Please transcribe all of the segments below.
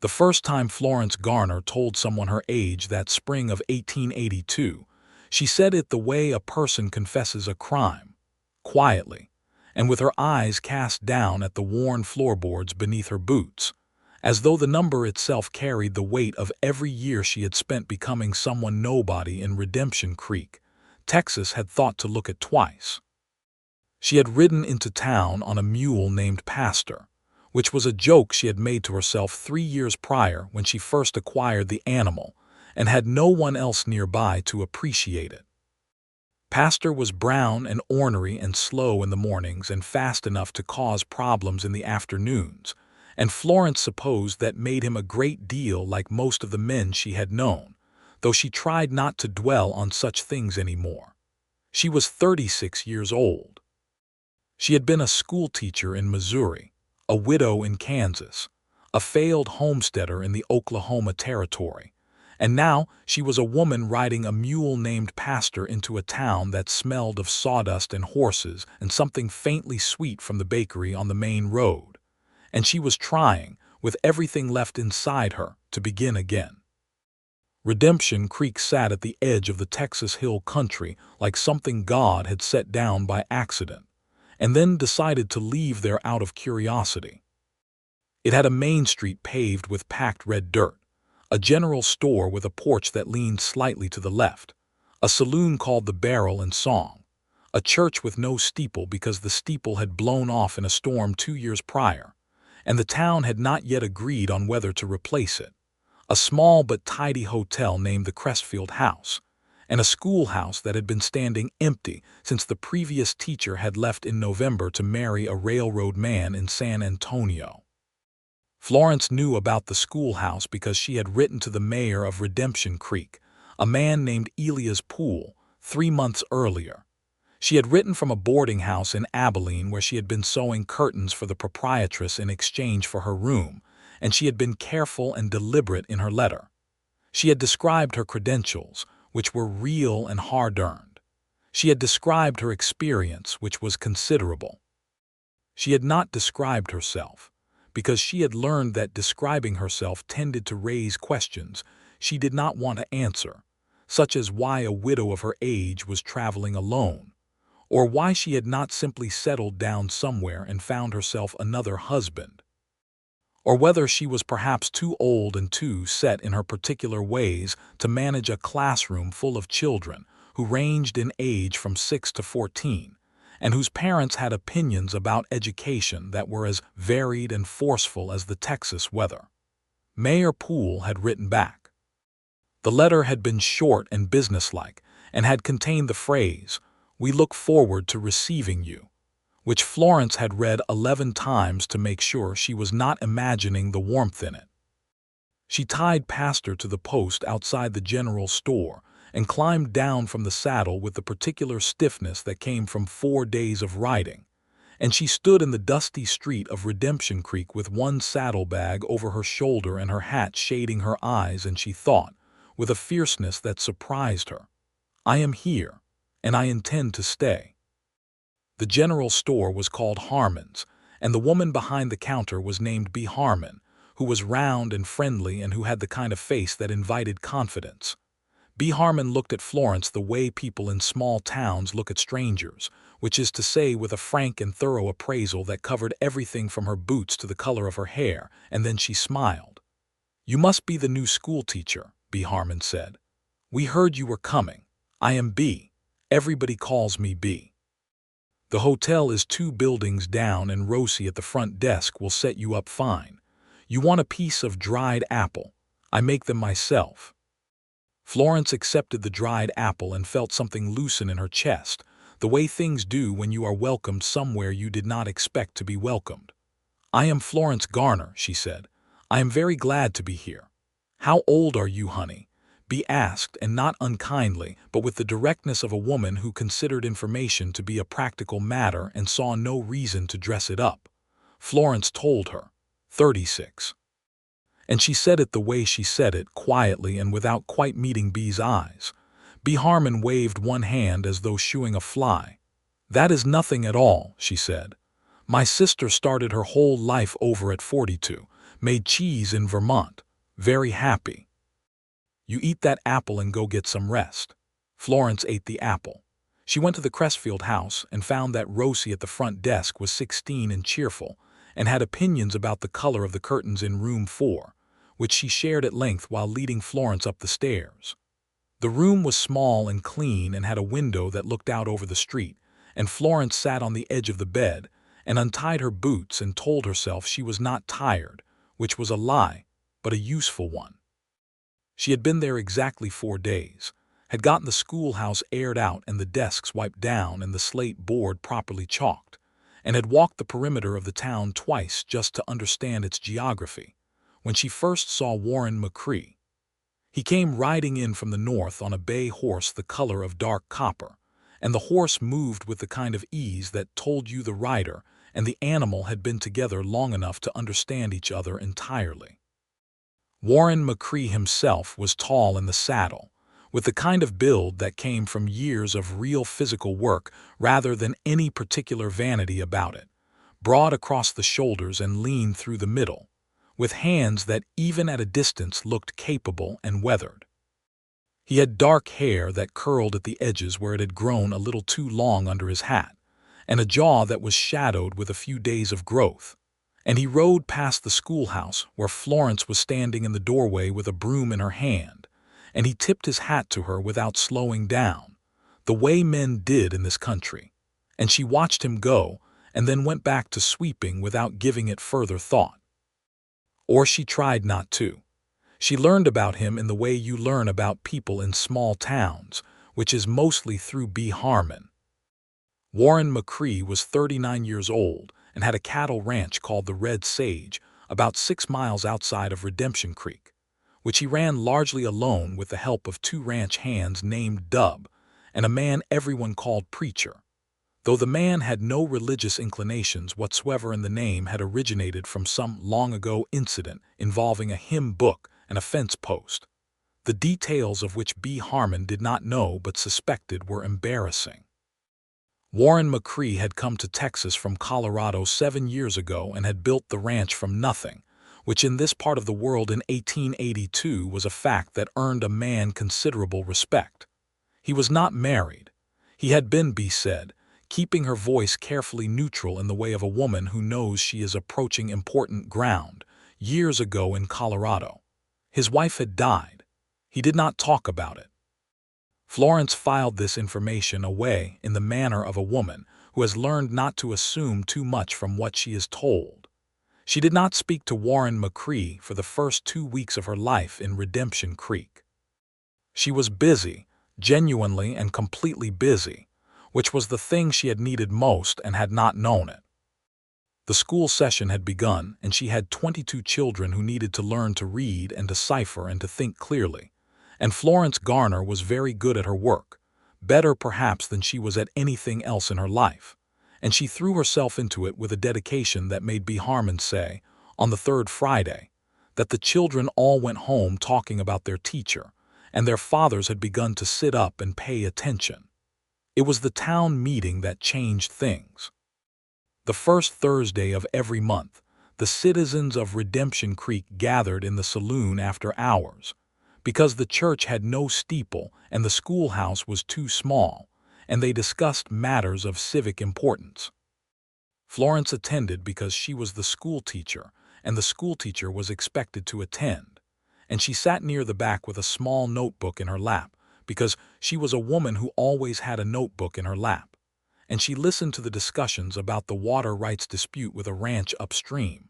The first time Florence Garner told someone her age that spring of 1882, she said it the way a person confesses a crime, quietly, and with her eyes cast down at the worn floorboards beneath her boots, as though the number itself carried the weight of every year she had spent becoming someone nobody in Redemption Creek, Texas had thought to look at twice. She had ridden into town on a mule named Pastor, which was a joke she had made to herself 3 years prior when she first acquired the animal, and had no one else nearby to appreciate it. Pastor was brown and ornery and slow in the mornings and fast enough to cause problems in the afternoons, and Florence supposed that made him a great deal like most of the men she had known, though she tried not to dwell on such things anymore. She was 36 years old. She had been a schoolteacher in Missouri, a widow in Kansas, a failed homesteader in the Oklahoma Territory, and now she was a woman riding a mule named Pastor into a town that smelled of sawdust and horses and something faintly sweet from the bakery on the main road, and she was trying, with everything left inside her, to begin again. Redemption Creek sat at the edge of the Texas Hill Country like something God had set down by accident, and then decided to leave there out of curiosity. It had a main street paved with packed red dirt, a general store with a porch that leaned slightly to the left, a saloon called the Barrel and Song, a church with no steeple because the steeple had blown off in a storm 2 years prior, and the town had not yet agreed on whether to replace it, a small but tidy hotel named the Crestfield House, and a schoolhouse that had been standing empty since the previous teacher had left in November to marry a railroad man in San Antonio. Florence knew about the schoolhouse because she had written to the mayor of Redemption Creek, a man named Elias Poole, 3 months earlier. She had written from a boarding house in Abilene where she had been sewing curtains for the proprietress in exchange for her room, and she had been careful and deliberate in her letter. She had described her credentials, which were real and hard-earned. She had described her experience, which was considerable. She had not described herself, because she had learned that describing herself tended to raise questions she did not want to answer, such as why a widow of her age was traveling alone, or why she had not simply settled down somewhere and found herself another husband, or whether she was perhaps too old and too set in her particular ways to manage a classroom full of children who ranged in age from 6 to 14, and whose parents had opinions about education that were as varied and forceful as the Texas weather. Mayor Poole had written back. The letter had been short and businesslike and had contained the phrase, "We look forward to receiving you," which Florence had read 11 times to make sure she was not imagining the warmth in it. She tied Pastor to the post outside the general store and climbed down from the saddle with the particular stiffness that came from 4 days of riding, and she stood in the dusty street of Redemption Creek with one saddlebag over her shoulder and her hat shading her eyes, and she thought, with a fierceness that surprised her, "I am here, and I intend to stay." The general store was called Harmon's, and the woman behind the counter was named B. Harmon, who was round and friendly and who had the kind of face that invited confidence. B. Harmon looked at Florence the way people in small towns look at strangers, which is to say with a frank and thorough appraisal that covered everything from her boots to the color of her hair, and then she smiled. "You must be the new schoolteacher," B. Harmon said. "We heard you were coming. I am B. Everybody calls me B. The hotel is 2 buildings down, and Rosie at the front desk will set you up fine. You want a piece of dried apple. I make them myself." Florence accepted the dried apple and felt something loosen in her chest, the way things do when you are welcomed somewhere you did not expect to be welcomed. "I am Florence Garner," she said. "I am very glad to be here." "How old are you, honey?" B asked, and not unkindly, but with the directness of a woman who considered information to be a practical matter and saw no reason to dress it up. Florence told her, 36. And she said it the way she said it, quietly and without quite meeting B's eyes. B. Harmon waved one hand as though shooing a fly. "That is nothing at all," she said. "My sister started her whole life over at 42, Made cheese in Vermont. Very happy. You eat that apple and go get some rest. Florence ate the apple. She went to the Crestfield house and found that Rosie at the front desk was 16 and cheerful, and had opinions about the color of the curtains in room 4, which she shared at length while leading Florence up the stairs. The room was small and clean and had a window that looked out over the street, and Florence sat on the edge of the bed and untied her boots and told herself she was not tired, which was a lie, but a useful one. She had been there exactly 4 days, had gotten the schoolhouse aired out and the desks wiped down and the slate board properly chalked, and had walked the perimeter of the town twice just to understand its geography, when she first saw Warren McCrae. He came riding in from the north on a bay horse the color of dark copper, and the horse moved with the kind of ease that told you the rider and the animal had been together long enough to understand each other entirely. Warren McCrae himself was tall in the saddle, with the kind of build that came from years of real physical work rather than any particular vanity about it, broad across the shoulders and lean through the middle, with hands that even at a distance looked capable and weathered. He had dark hair that curled at the edges where it had grown a little too long under his hat, and a jaw that was shadowed with a few days of growth, and he rode past the schoolhouse where Florence was standing in the doorway with a broom in her hand, and he tipped his hat to her without slowing down, the way men did in this country, and she watched him go and then went back to sweeping without giving it further thought. Or she tried not to. She learned about him in the way you learn about people in small towns, which is mostly through B. Harmon. Warren McCrae was 39 years old and had a cattle ranch called the Red Sage, about 6 miles outside of Redemption Creek, which he ran largely alone with the help of 2 ranch hands named Dub and a man everyone called Preacher, though the man had no religious inclinations whatsoever and the name had originated from some long-ago incident involving a hymn book and a fence post, the details of which B. Harmon did not know but suspected were embarrassing. Warren McCrae had come to Texas from Colorado 7 years ago and had built the ranch from nothing, which in this part of the world in 1882 was a fact that earned a man considerable respect. He was not married. He had been, B. said, keeping her voice carefully neutral in the way of a woman who knows she is approaching important ground, years ago in Colorado. His wife had died. He did not talk about it. Florence filed this information away in the manner of a woman who has learned not to assume too much from what she is told. She did not speak to Warren McCrae for the first 2 weeks of her life in Redemption Creek. She was busy, genuinely and completely busy, which was the thing she had needed most and had not known it. The school session had begun, and she had 22 children who needed to learn to read and decipher and to think clearly, and Florence Garner was very good at her work, better perhaps than she was at anything else in her life, and she threw herself into it with a dedication that made B. Harmon say, on the 3rd Friday, that the children all went home talking about their teacher, and their fathers had begun to sit up and pay attention. It was the town meeting that changed things. The first Thursday of every month, the citizens of Redemption Creek gathered in the saloon after hours, because the church had no steeple and the schoolhouse was too small, and they discussed matters of civic importance. Florence attended because she was the schoolteacher, and the schoolteacher was expected to attend, and she sat near the back with a small notebook in her lap, because she was a woman who always had a notebook in her lap, and she listened to the discussions about the water rights dispute with a ranch upstream,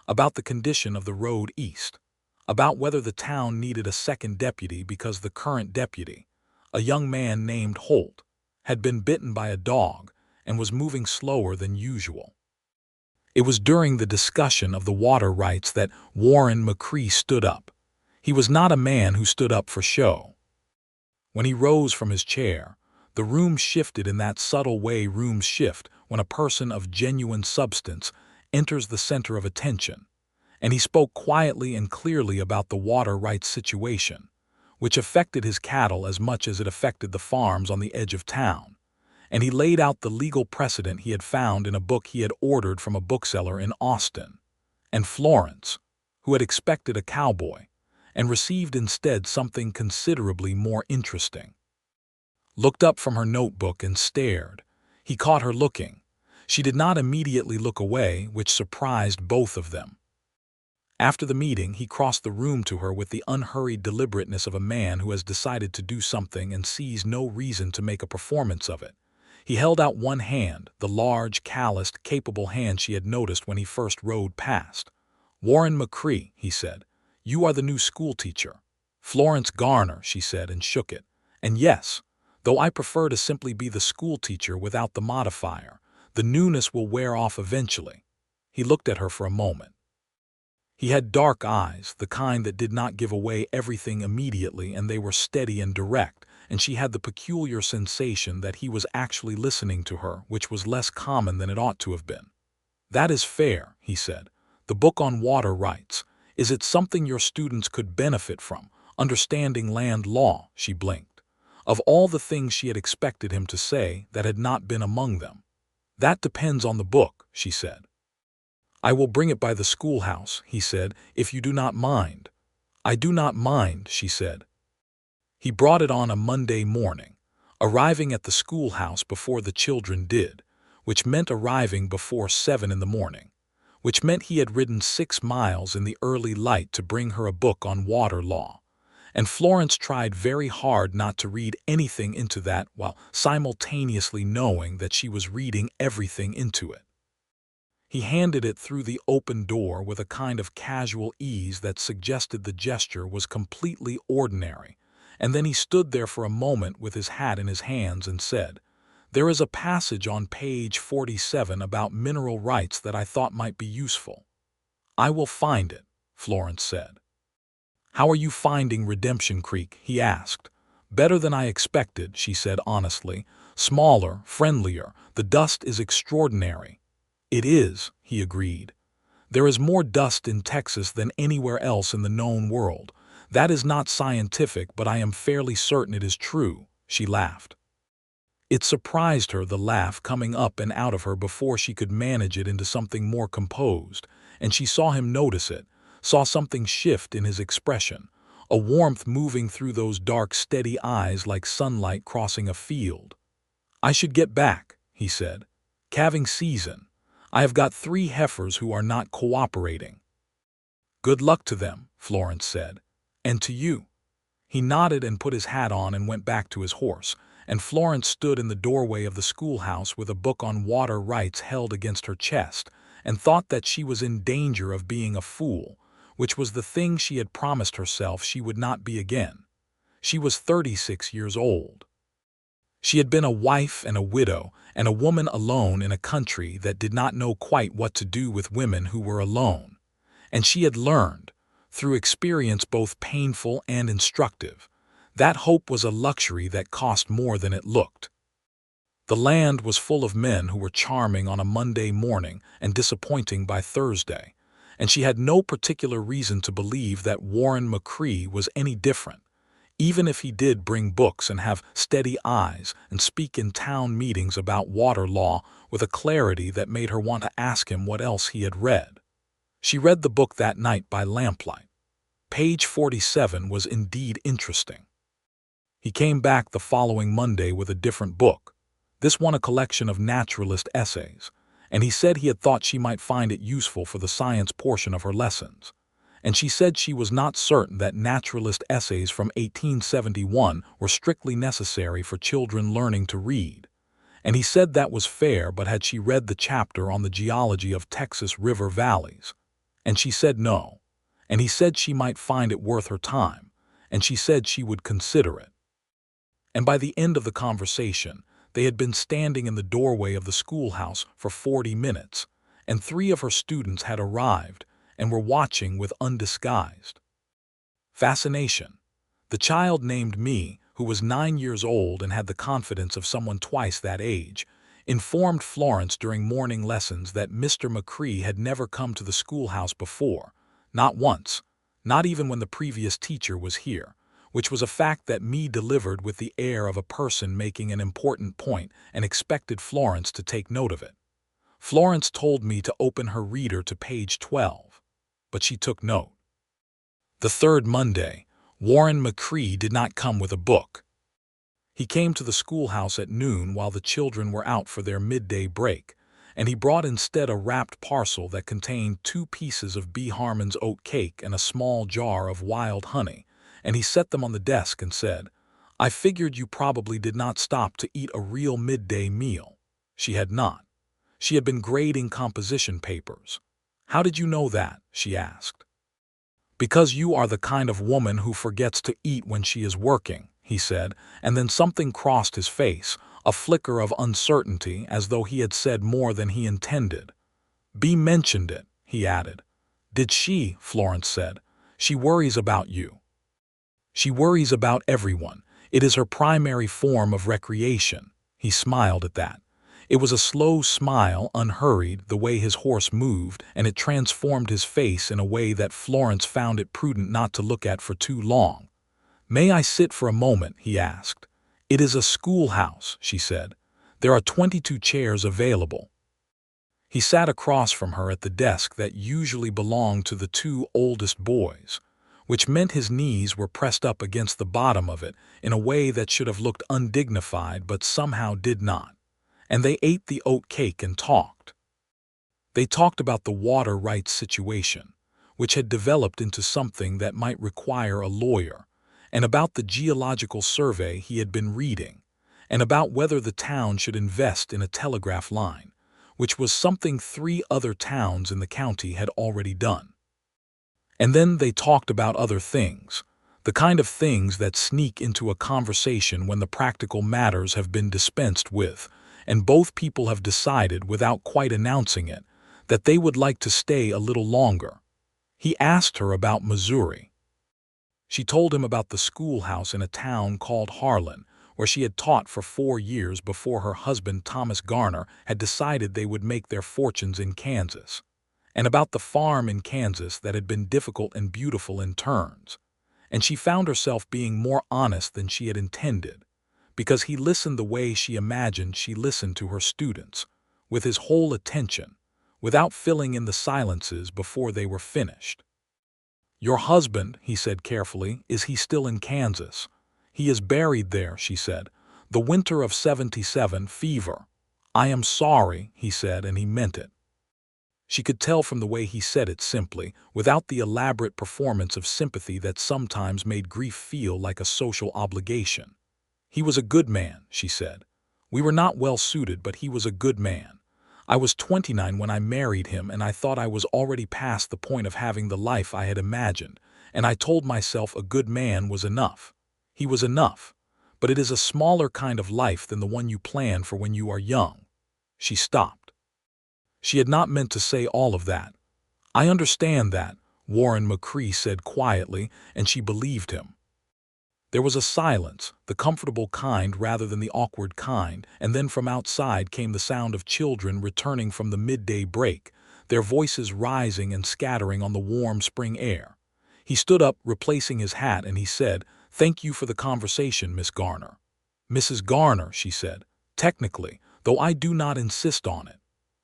about the condition of the road east, about whether the town needed a second deputy because the current deputy, a young man named Holt, had been bitten by a dog and was moving slower than usual. It was during the discussion of the water rights that Warren McCrae stood up. He was not a man who stood up for show. When he rose from his chair, the room shifted in that subtle way rooms shift when a person of genuine substance enters the center of attention, and he spoke quietly and clearly about the water rights situation, which affected his cattle as much as it affected the farms on the edge of town, and he laid out the legal precedent he had found in a book he had ordered from a bookseller in Austin, and Florence, who had expected a cowboy, and received instead something considerably more interesting. Looked up from her notebook and stared. He caught her looking. She did not immediately look away, which surprised both of them. After the meeting, he crossed the room to her with the unhurried deliberateness of a man who has decided to do something and sees no reason to make a performance of it. He held out one hand, the large, calloused, capable hand she had noticed when he first rode past. "Warren McCrae," he said, "you are the new schoolteacher." "Florence Garner," she said, and shook it. "And yes, though I prefer to simply be the schoolteacher without the modifier, the newness will wear off eventually." He looked at her for a moment. He had dark eyes, the kind that did not give away everything immediately, and they were steady and direct, and she had the peculiar sensation that he was actually listening to her, which was less common than it ought to have been. "That is fair," he said. "The book on water rights. Is it something your students could benefit from? Understanding land law?" She blinked. Of all the things she had expected him to say, that had not been among them. "That depends on the book," she said. "I will bring it by the schoolhouse," he said, "if you do not mind." "I do not mind," she said. He brought it on a Monday morning, arriving at the schoolhouse before the children did, which meant arriving before 7 in the morning, which meant he had ridden 6 miles in the early light to bring her a book on water law. And Florence tried very hard not to read anything into that while simultaneously knowing that she was reading everything into it. He handed it through the open door with a kind of casual ease that suggested the gesture was completely ordinary, and then he stood there for a moment with his hat in his hands and said, "There is a passage on page 47 about mineral rights that I thought might be useful." "I will find it," Florence said. "How are you finding Redemption Creek?" he asked. "Better than I expected," she said honestly. "Smaller, friendlier. The dust is extraordinary." "It is," he agreed. "There is more dust in Texas than anywhere else in the known world. That is not scientific, but I am fairly certain it is true," she laughed. It surprised her, the laugh coming up and out of her before she could manage it into something more composed, and she saw him notice it, saw something shift in his expression, a warmth moving through those dark, steady eyes like sunlight crossing a field. "I should get back," he said. "Calving season. I have got 3 heifers who are not cooperating." "Good luck to them," Florence said. "And to you." He nodded and put his hat on and went back to his horse, and Florence stood in the doorway of the schoolhouse with a book on water rights held against her chest, and thought that she was in danger of being a fool, which was the thing she had promised herself she would not be again. She was 36 years old. She had been a wife and a widow, and a woman alone in a country that did not know quite what to do with women who were alone. And she had learned, through experience both painful and instructive, that hope was a luxury that cost more than it looked. The land was full of men who were charming on a Monday morning and disappointing by Thursday, and she had no particular reason to believe that Warren McCrae was any different, even if he did bring books and have steady eyes and speak in town meetings about water law with a clarity that made her want to ask him what else he had read. She read the book that night by lamplight. Page 47 was indeed interesting. He came back the following Monday with a different book, this one a collection of naturalist essays, and he said he had thought she might find it useful for the science portion of her lessons. And she said she was not certain that naturalist essays from 1871 were strictly necessary for children learning to read. And he said that was fair, but had she read the chapter on the geology of Texas river valleys? And she said no. And he said she might find it worth her time, and she said she would consider it. And by the end of the conversation, they had been standing in the doorway of the schoolhouse for 40 minutes, and 3 of her students had arrived and were watching with undisguised fascination. The child named Me, who was 9 years old and had the confidence of someone twice that age, informed Florence during morning lessons that Mr. McCrae had never come to the schoolhouse before, not once, not even when the previous teacher was here, which was a fact that Me delivered with the air of a person making an important point and expected Florence to take note of it. Florence told Me to open her reader to page 12. But she took note. The third Monday, Warren McCrae did not come with a book. He came to the schoolhouse at noon while the children were out for their midday break, and he brought instead a wrapped parcel that contained 2 pieces of B. Harmon's oat cake and a small jar of wild honey, and he set them on the desk and said, "I figured you probably did not stop to eat a real midday meal." She had not. She had been grading composition papers. "How did you know that?" she asked. "Because you are the kind of woman who forgets to eat when she is working," he said, and then something crossed his face, a flicker of uncertainty as though he had said more than he intended. "Bea mentioned it," he added. "Did she?" Florence said. "She worries about you." "She worries about everyone. It is her primary form of recreation." He smiled at that. It was a slow smile, unhurried, the way his horse moved, and it transformed his face in a way that Florence found it prudent not to look at for too long. "May I sit for a moment?" he asked. "It is a schoolhouse," she said. "There are 22 chairs available." He sat across from her at the desk that usually belonged to the 2 oldest boys, which meant his knees were pressed up against the bottom of it in a way that should have looked undignified but somehow did not. And they ate the oat cake and talked. They talked about the water rights situation, which had developed into something that might require a lawyer, and about the geological survey he had been reading, and about whether the town should invest in a telegraph line, which was something 3 other towns in the county had already done. And then they talked about other things, the kind of things that sneak into a conversation when the practical matters have been dispensed with, and both people have decided, without quite announcing it, that they would like to stay a little longer. He asked her about Missouri. She told him about the schoolhouse in a town called Harlan, where she had taught for 4 years before her husband Thomas Garner had decided they would make their fortunes in Kansas, and about the farm in Kansas that had been difficult and beautiful in turns. And she found herself being more honest than she had intended, because he listened the way she imagined she listened to her students, with his whole attention, without filling in the silences before they were finished. "Your husband," he said carefully, "is he still in Kansas?" "He is buried there," she said. "The winter of '77 fever." "I am sorry," he said, and he meant it. She could tell from the way he said it simply, without the elaborate performance of sympathy that sometimes made grief feel like a social obligation. "He was a good man," she said. "We were not well suited, but he was a good man. I was 29 when I married him, and I thought I was already past the point of having the life I had imagined, and I told myself a good man was enough. He was enough, but it is a smaller kind of life than the one you plan for when you are young." She stopped. She had not meant to say all of that. "I understand that," Warren McCrae said quietly, and she believed him. There was a silence, the comfortable kind rather than the awkward kind, and then from outside came the sound of children returning from the midday break, their voices rising and scattering on the warm spring air. He stood up, replacing his hat, and he said, "Thank you for the conversation, Miss Garner." "Mrs. Garner," she said, "technically, though I do not insist on it."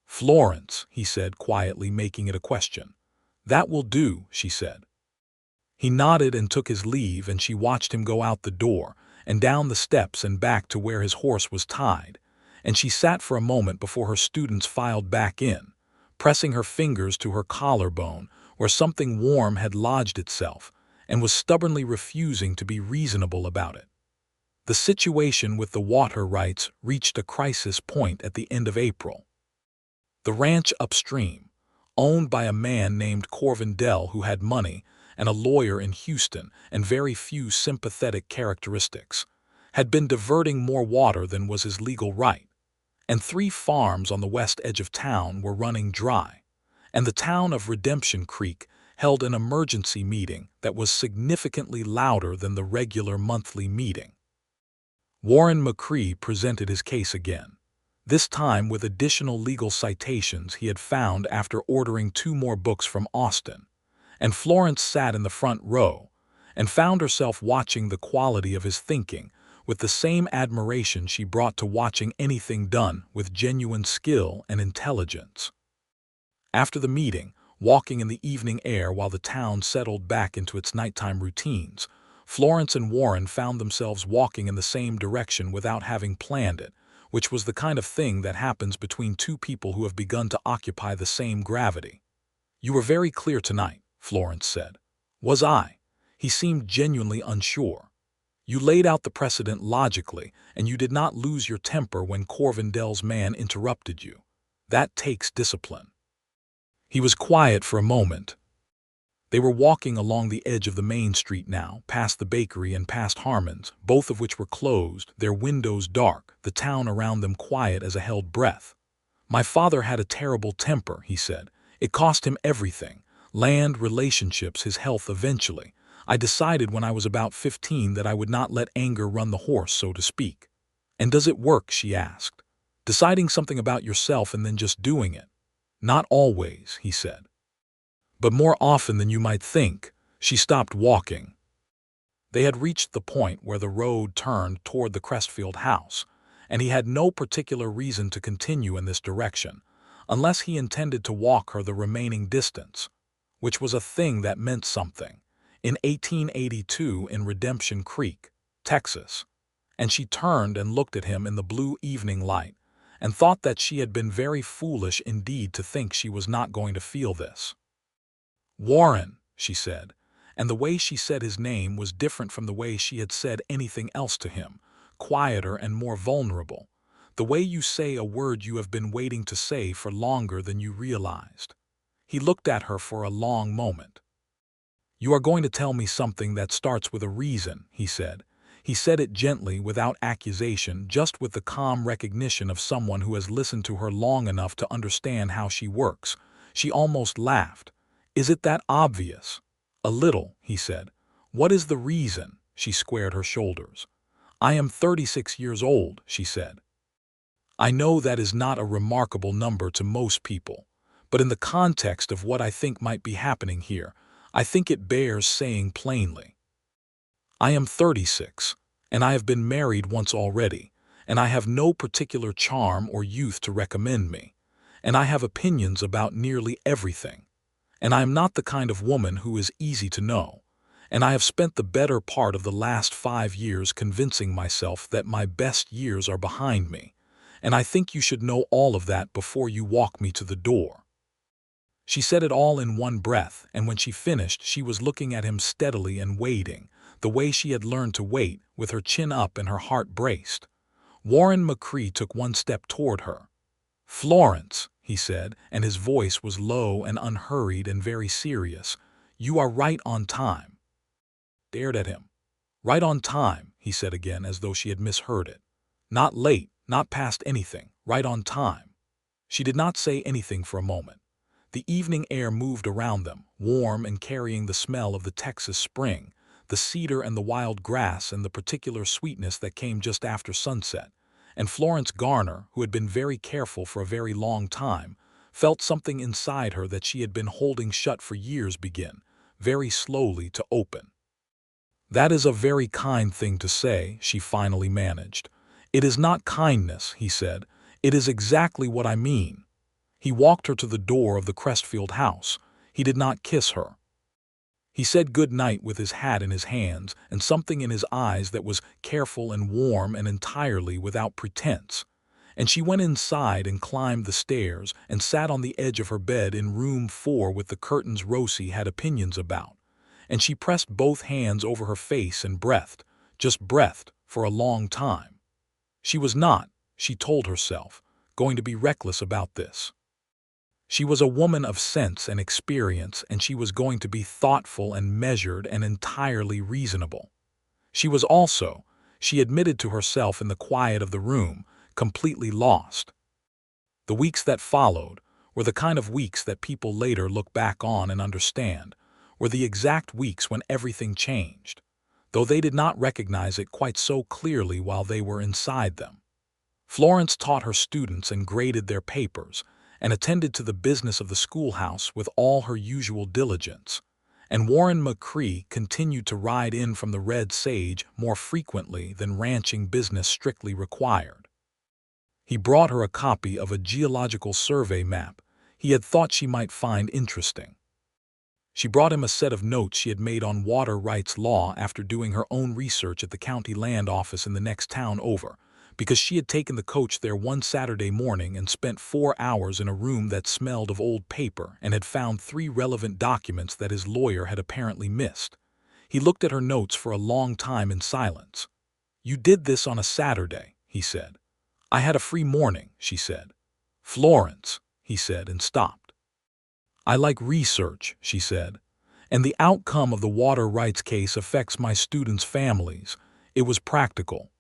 "Florence," he said quietly, making it a question. "That will do," she said. He nodded and took his leave, and she watched him go out the door, and down the steps and back to where his horse was tied, and she sat for a moment before her students filed back in, pressing her fingers to her collarbone, where something warm had lodged itself, and was stubbornly refusing to be reasonable about it. The situation with the water rights reached a crisis point at the end of April. The ranch upstream, owned by a man named Corvin Dell who had money, and a lawyer in Houston, and very few sympathetic characteristics, had been diverting more water than was his legal right, and 3 farms on the west edge of town were running dry, and the town of Redemption Creek held an emergency meeting that was significantly louder than the regular monthly meeting. Warren McCrae presented his case again, this time with additional legal citations he had found after ordering 2 more books from Austin, and Florence sat in the front row and found herself watching the quality of his thinking with the same admiration she brought to watching anything done with genuine skill and intelligence. After the meeting, walking in the evening air while the town settled back into its nighttime routines. Florence and Warren found themselves walking in the same direction without having planned it, which was the kind of thing that happens between two people who have begun to occupy the same gravity. "You were very clear tonight," Florence said. "Was I?" He seemed genuinely unsure. "You laid out the precedent logically, and you did not lose your temper when Corvindale's man interrupted you. That takes discipline." He was quiet for a moment. They were walking along the edge of the main street now, past the bakery and past Harmon's, both of which were closed, their windows dark, the town around them quiet as a held breath. "My father had a terrible temper," he said. "It cost him everything. Land, relationships, his health eventually. I decided when I was about 15 that I would not let anger run the horse, so to speak." "And does it work?" she asked. "Deciding something about yourself and then just doing it?" "Not always," he said. "But more often than you might think." She stopped walking. They had reached the point where the road turned toward the Crestfield house, and he had no particular reason to continue in this direction, unless he intended to walk her the remaining distance, which was a thing that meant something, in 1882 in Redemption Creek, Texas. And she turned and looked at him in the blue evening light, and thought that she had been very foolish indeed to think she was not going to feel this. "Warren," she said, and the way she said his name was different from the way she had said anything else to him, quieter and more vulnerable, the way you say a word you have been waiting to say for longer than you realized. He looked at her for a long moment. "You are going to tell me something that starts with a reason," he said. He said it gently, without accusation, just with the calm recognition of someone who has listened to her long enough to understand how she works. She almost laughed. "Is it that obvious?" "A little," he said. "What is the reason?" She squared her shoulders. "I am 36 years old," she said. "I know that is not a remarkable number to most people, but in the context of what I think might be happening here, I think it bears saying plainly. I am 36, and I have been married once already, and I have no particular charm or youth to recommend me, and I have opinions about nearly everything. And I am not the kind of woman who is easy to know, and I have spent the better part of the last 5 years convincing myself that my best years are behind me, and I think you should know all of that before you walk me to the door." She said it all in one breath, and when she finished she was looking at him steadily and waiting, the way she had learned to wait, with her chin up and her heart braced. Warren McCrae took one step toward her. "Florence," he said, and his voice was low and unhurried and very serious, "you are right on time." Stared at him. "Right on time," he said again, as though she had misheard it. "Not late, not past anything, right on time." She did not say anything for a moment. The evening air moved around them, warm and carrying the smell of the Texas spring, the cedar and the wild grass and the particular sweetness that came just after sunset. And Florence Garner, who had been very careful for a very long time, felt something inside her that she had been holding shut for years begin, very slowly, to open. "That is a very kind thing to say," she finally managed. "It is not kindness," he said. "It is exactly what I mean." He walked her to the door of the Crestfield house. He did not kiss her. He said good night with his hat in his hands and something in his eyes that was careful and warm and entirely without pretense. And she went inside and climbed the stairs and sat on the edge of her bed in room 4 with the curtains Rosie had opinions about. And she pressed both hands over her face and breathed, just breathed, for a long time. She was not, she told herself, going to be reckless about this. She was a woman of sense and experience, and she was going to be thoughtful and measured and entirely reasonable. She was also, she admitted to herself in the quiet of the room, completely lost. The weeks that followed were the kind of weeks that people later look back on and understand, were the exact weeks when everything changed, though they did not recognize it quite so clearly while they were inside them. Florence taught her students and graded their papers, and attended to the business of the schoolhouse with all her usual diligence, and Warren McCrae continued to ride in from the Red Sage more frequently than ranching business strictly required. He brought her a copy of a geological survey map. he had thought she might find interesting. She brought him a set of notes she had made on water rights law after doing her own research at the county land office in the next town over, because she had taken the coach there one Saturday morning and spent 4 hours in a room that smelled of old paper and had found 3 relevant documents that his lawyer had apparently missed. He looked at her notes for a long time in silence. "You did this on a Saturday," he said. "I had a free morning," she said. "Florence," he said, and stopped. "I like research," she said, "and the outcome of the water rights case affects my students' families. It was practical."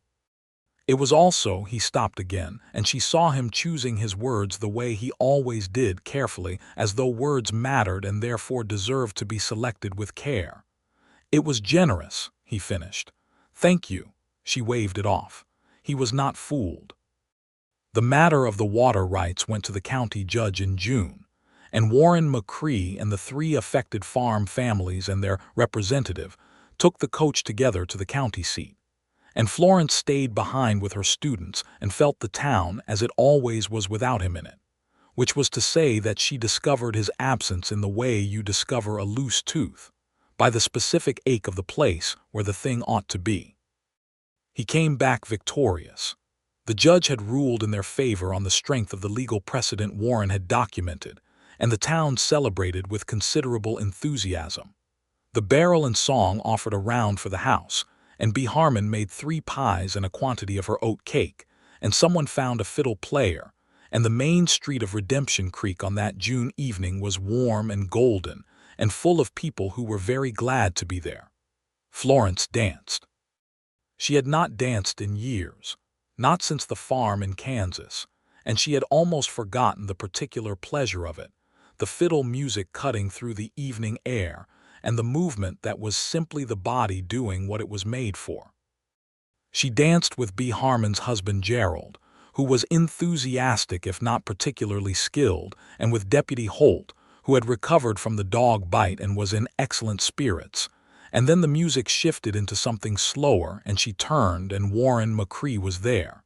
It was also, he stopped again, and she saw him choosing his words the way he always did, carefully, as though words mattered and therefore deserved to be selected with care. "It was generous," he finished. "Thank you." She waved it off. He was not fooled. The matter of the water rights went to the county judge in June, and Warren McCrae and the 3 affected farm families and their representative took the coach together to the county seat. And Florence stayed behind with her students and felt the town as it always was without him in it, which was to say that she discovered his absence in the way you discover a loose tooth, by the specific ache of the place where the thing ought to be. He came back victorious. The judge had ruled in their favor on the strength of the legal precedent Warren had documented, and the town celebrated with considerable enthusiasm. The Barrel and Song offered a round for the house, and B. Harmon made 3 pies and a quantity of her oat cake, and someone found a fiddle player, and the main street of Redemption Creek on that June evening was warm and golden and full of people who were very glad to be there. Florence danced. She had not danced in years, not since the farm in Kansas, and she had almost forgotten the particular pleasure of it, the fiddle music cutting through the evening air, and the movement that was simply the body doing what it was made for. She danced with B. Harmon's husband Gerald, who was enthusiastic if not particularly skilled, and with Deputy Holt, who had recovered from the dog bite and was in excellent spirits. And then the music shifted into something slower, and she turned, and Warren McCrae was there.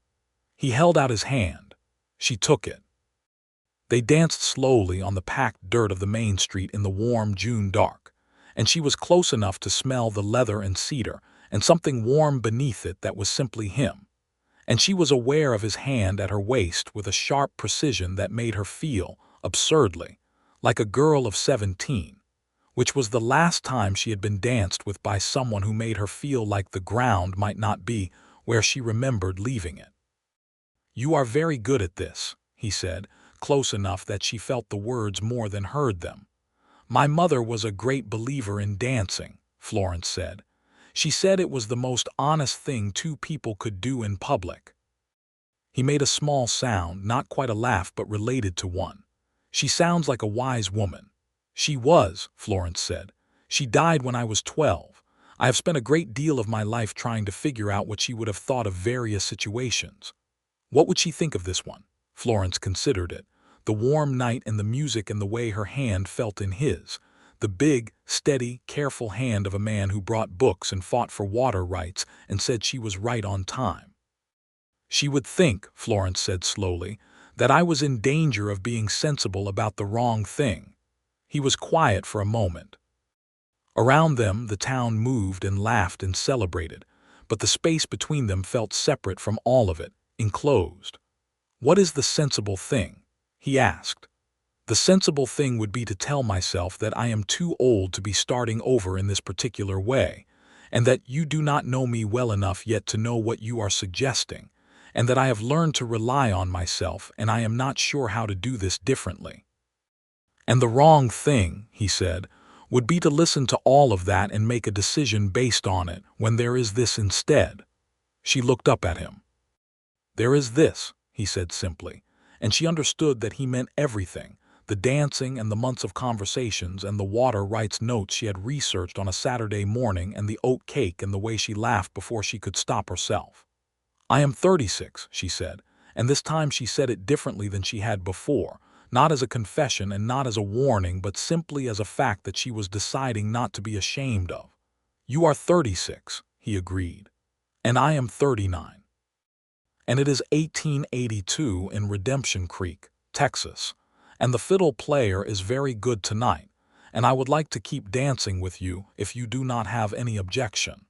He held out his hand. She took it. They danced slowly on the packed dirt of the main street in the warm June dark, and she was close enough to smell the leather and cedar and something warm beneath it that was simply him. And she was aware of his hand at her waist with a sharp precision that made her feel, absurdly, like a girl of 17, which was the last time she had been danced with by someone who made her feel like the ground might not be where she remembered leaving it. "You are very good at this," he said, close enough that she felt the words more than heard them. "My mother was a great believer in dancing," Florence said. "She said it was the most honest thing 2 people could do in public." He made a small sound, not quite a laugh but related to one. "She sounds like a wise woman." "She was," Florence said. "She died when I was 12. I have spent a great deal of my life trying to figure out what she would have thought of various situations." "What would she think of this one?" Florence considered it. The warm night and the music and the way her hand felt in his. The big, steady, careful hand of a man who brought books and fought for water rights and said she was right on time. "She would think," Florence said slowly, "that I was in danger of being sensible about the wrong thing." He was quiet for a moment. Around them the town moved and laughed and celebrated, but the space between them felt separate from all of it, enclosed. "What is the sensible thing?" he asked. "The sensible thing would be to tell myself that I am too old to be starting over in this particular way, and that you do not know me well enough yet to know what you are suggesting, and that I have learned to rely on myself and I am not sure how to do this differently." "And the wrong thing," he said, "would be to listen to all of that and make a decision based on it when there is this instead." She looked up at him. "There is this," he said simply, and she understood that he meant everything, the dancing and the months of conversations and the water rights notes she had researched on a Saturday morning and the oat cake and the way she laughed before she could stop herself. "I am 36, she said, and this time she said it differently than she had before, not as a confession and not as a warning, but simply as a fact that she was deciding not to be ashamed of. "You are 36, he agreed, "and I am 39. And it is 1882 in Redemption Creek, Texas, and the fiddle player is very good tonight, and I would like to keep dancing with you if you do not have any objection."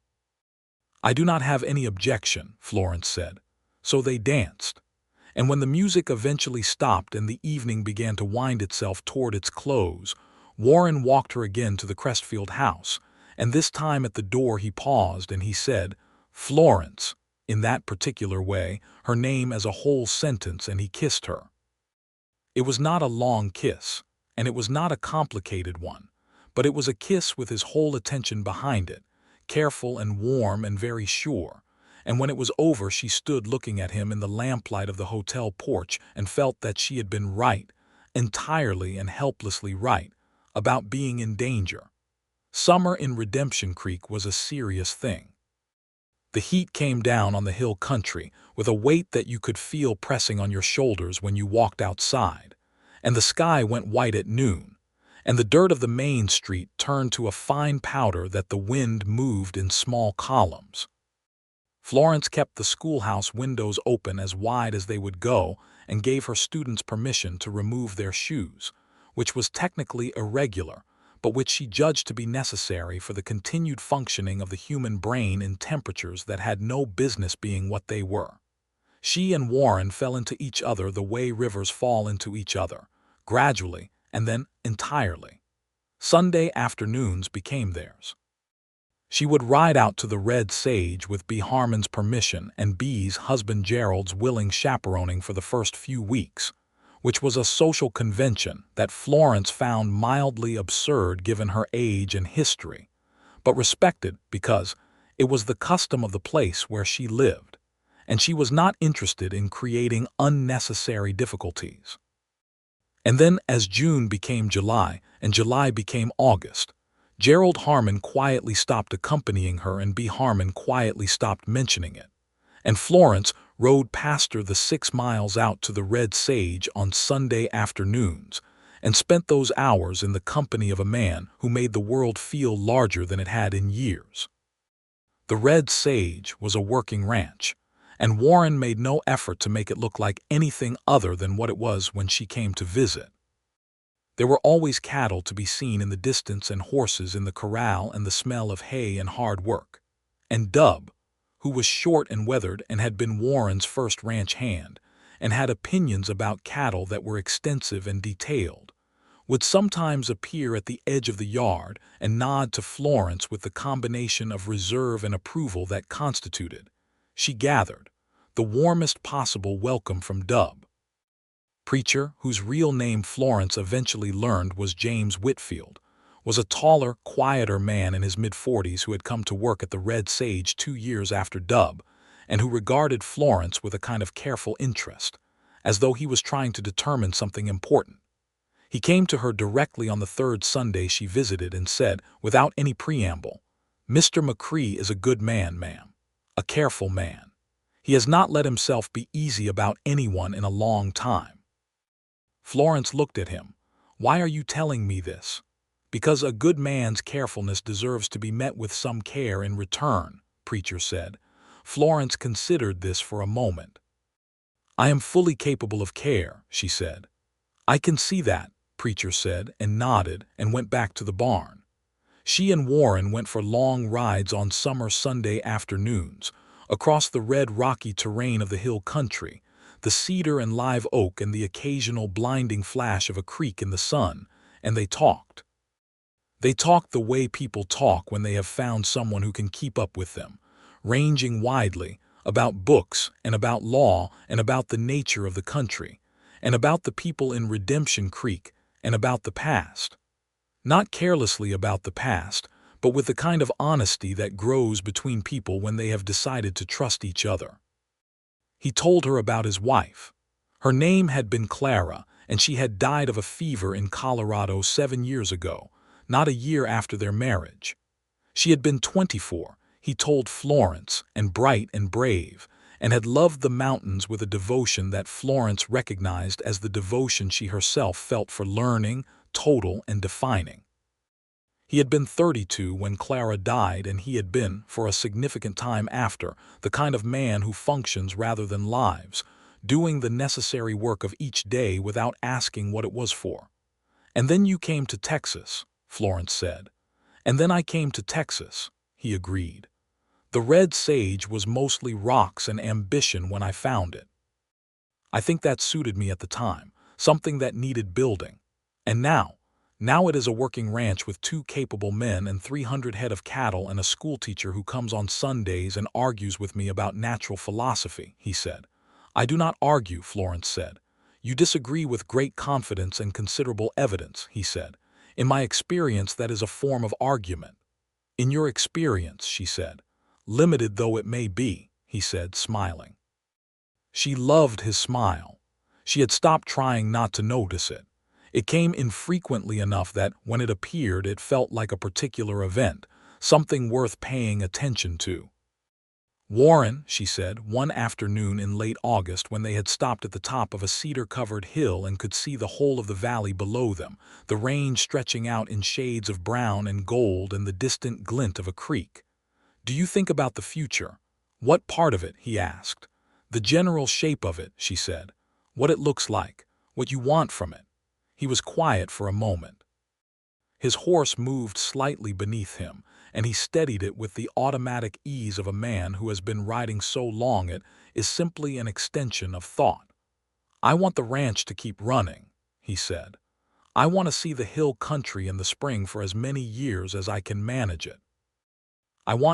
"I do not have any objection," Florence said. So they danced. And when the music eventually stopped and the evening began to wind itself toward its close, Warren walked her again to the Crestfield house, and this time at the door he paused and he said, "Florence," in that particular way, her name as a whole sentence, and he kissed her. It was not a long kiss, and it was not a complicated one, but it was a kiss with his whole attention behind it, careful and warm and very sure. And when it was over, she stood looking at him in the lamplight of the hotel porch and felt that she had been right, entirely and helplessly right, about being in danger. Summer in Redemption Creek was a serious thing. The heat came down on the hill country with a weight that you could feel pressing on your shoulders when you walked outside, and the sky went white at noon, and the dirt of the main street turned to a fine powder that the wind moved in small columns. Florence kept the schoolhouse windows open as wide as they would go and gave her students permission to remove their shoes, which was technically irregular, but which she judged to be necessary for the continued functioning of the human brain in temperatures that had no business being what they were. She and Warren fell into each other the way rivers fall into each other, gradually and then entirely. Sunday afternoons became theirs. She would ride out to the Red Sage with B. Harmon's permission and B's husband Gerald's willing chaperoning for the first few weeks, which was a social convention that Florence found mildly absurd given her age and history, but respected because it was the custom of the place where she lived, and she was not interested in creating unnecessary difficulties. And then as June became July and July became August, Gerald Harmon quietly stopped accompanying her and B. Harmon quietly stopped mentioning it, and Florence rode past her the 6 miles out to the Red Sage on Sunday afternoons and spent those hours in the company of a man who made the world feel larger than it had in years. The Red Sage was a working ranch, and Warren made no effort to make it look like anything other than what it was when she came to visit. There were always cattle to be seen in the distance and horses in the corral and the smell of hay and hard work. And Dub, who was short and weathered and had been Warren's first ranch hand, and had opinions about cattle that were extensive and detailed, would sometimes appear at the edge of the yard and nod to Florence with the combination of reserve and approval that constituted, she gathered, the warmest possible welcome from Dub. Preacher, whose real name Florence eventually learned was James Whitfield, was a taller, quieter man in his mid-40s who had come to work at the Red Sage 2 years after Dub, and who regarded Florence with a kind of careful interest, as though he was trying to determine something important. He came to her directly on the 3rd Sunday she visited and said, without any preamble, "Mr. McCrae is a good man, ma'am, a careful man. He has not let himself be easy about anyone in a long time." Florence looked at him. "Why are you telling me this?" "Because a good man's carefulness deserves to be met with some care in return," Preacher said. Florence considered this for a moment. "I am fully capable of care," she said. "I can see that," Preacher said, and nodded and went back to the barn. She and Warren went for long rides on summer Sunday afternoons, across the red rocky terrain of the hill country, the cedar and live oak and the occasional blinding flash of a creek in the sun, and they talked. They talked the way people talk when they have found someone who can keep up with them, ranging widely, about books and about law and about the nature of the country, and about the people in Redemption Creek and about the past. Not carelessly about the past, but with the kind of honesty that grows between people when they have decided to trust each other. He told her about his wife. Her name had been Clara, and she had died of a fever in Colorado 7 years ago, not a year after their marriage. She had been 24, he told Florence, and bright and brave, and had loved the mountains with a devotion that Florence recognized as the devotion she herself felt for learning, total and defining. He had been 32 when Clara died, and he had been, for a significant time after, the kind of man who functions rather than lives, doing the necessary work of each day without asking what it was for. "And then you came to Texas," Florence said. "And then I came to Texas," he agreed. "The red sage was mostly rocks and ambition when I found it. I think that suited me at the time, something that needed building. And now it is a working ranch with 2 capable men and 300 head of cattle and a schoolteacher who comes on Sundays and argues with me about natural philosophy," he said. "I do not argue," Florence said. "You disagree with great confidence and considerable evidence," he said. "In my experience, that is a form of argument." "In your experience," she said. "Limited though it may be," he said, smiling. She loved his smile. She had stopped trying not to notice it. It came infrequently enough that, when it appeared, it felt like a particular event, something worth paying attention to. "Warren," she said, one afternoon in late August when they had stopped at the top of a cedar-covered hill and could see the whole of the valley below them, the range stretching out in shades of brown and gold and the distant glint of a creek. "Do you think about the future?" "What part of it?" he asked. "The general shape of it," she said. "What it looks like, what you want from it." He was quiet for a moment. His horse moved slightly beneath him, and he steadied it with the automatic ease of a man who has been riding so long it is simply an extension of thought. "I want the ranch to keep running," he said. "I want to see the hill country in the spring for as many years as I can manage it.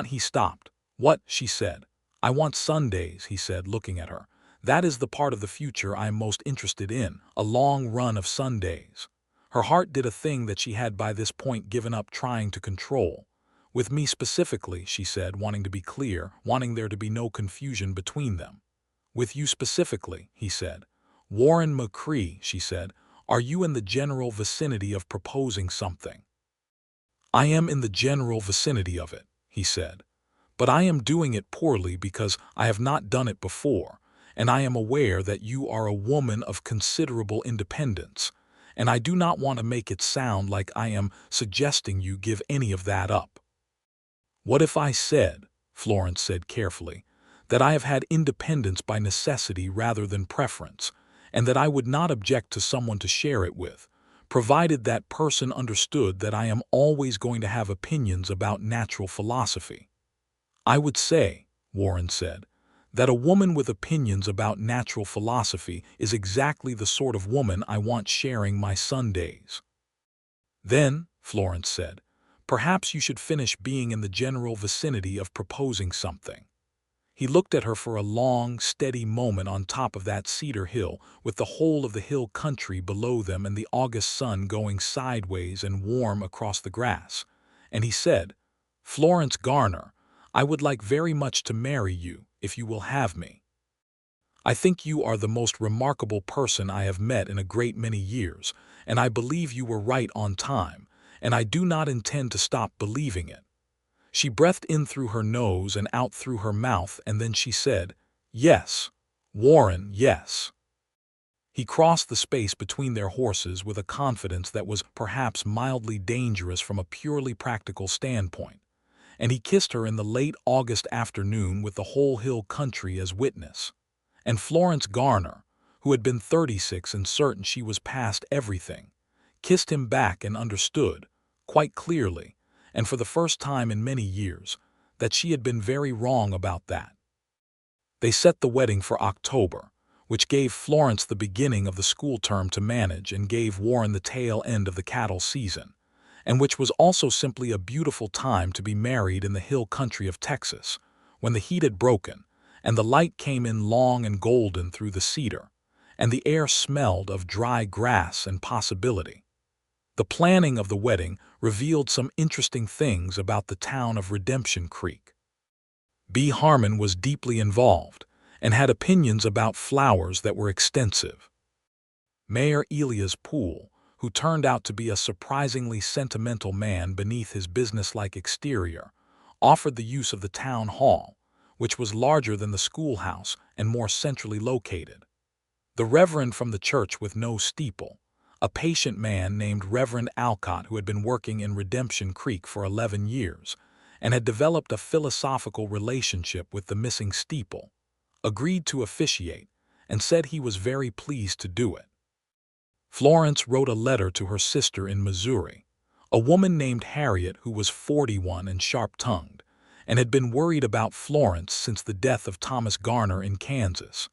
He stopped. "What?" she said. "I want Sundays," he said, looking at her. "That is the part of the future I am most interested in, a long run of Sundays." Her heart did a thing that she had by this point given up trying to control. "With me specifically," she said, wanting to be clear, wanting there to be no confusion between them. "With you specifically," he said. "Warren McCrae," she said, "are you in the general vicinity of proposing something?" "I am in the general vicinity of it," he said. "But I am doing it poorly because I have not done it before, and I am aware that you are a woman of considerable independence, and I do not want to make it sound like I am suggesting you give any of that up." "What if I said," Florence said carefully, "that I have had independence by necessity rather than preference, and that I would not object to someone to share it with, provided that person understood that I am always going to have opinions about natural philosophy?" "I would say," Warren said, "that a woman with opinions about natural philosophy is exactly the sort of woman I want sharing my Sundays." "Then," Florence said, "perhaps you should finish being in the general vicinity of proposing something." He looked at her for a long, steady moment on top of that cedar hill, with the whole of the hill country below them and the August sun going sideways and warm across the grass, and he said, "Florence Garner, I would like very much to marry you, if you will have me. I think you are the most remarkable person I have met in a great many years, and I believe you were right on time, and I do not intend to stop believing it." She breathed in through her nose and out through her mouth, and then she said, "Yes, Warren, yes." He crossed the space between their horses with a confidence that was perhaps mildly dangerous from a purely practical standpoint, and he kissed her in the late August afternoon with the whole hill country as witness. And Florence Garner, who had been 36 and certain she was past everything, kissed him back and understood, quite clearly, and for the first time in many years, that she had been very wrong about that. They set the wedding for October, which gave Florence the beginning of the school term to manage and gave Warren the tail end of the cattle season, and which was also simply a beautiful time to be married in the hill country of Texas, when the heat had broken, and the light came in long and golden through the cedar, and the air smelled of dry grass and possibility. The planning of the wedding revealed some interesting things about the town of Redemption Creek. B. Harmon was deeply involved and had opinions about flowers that were extensive. Mayor Elias Poole, who turned out to be a surprisingly sentimental man beneath his businesslike exterior, offered the use of the town hall, which was larger than the schoolhouse and more centrally located. The reverend from the church with no steeple, a patient man named Reverend Alcott who had been working in Redemption Creek for 11 years and had developed a philosophical relationship with the missing steeple, agreed to officiate, and said he was very pleased to do it. Florence wrote a letter to her sister in Missouri, a woman named Harriet who was 41 and sharp-tongued, and had been worried about Florence since the death of Thomas Garner in Kansas,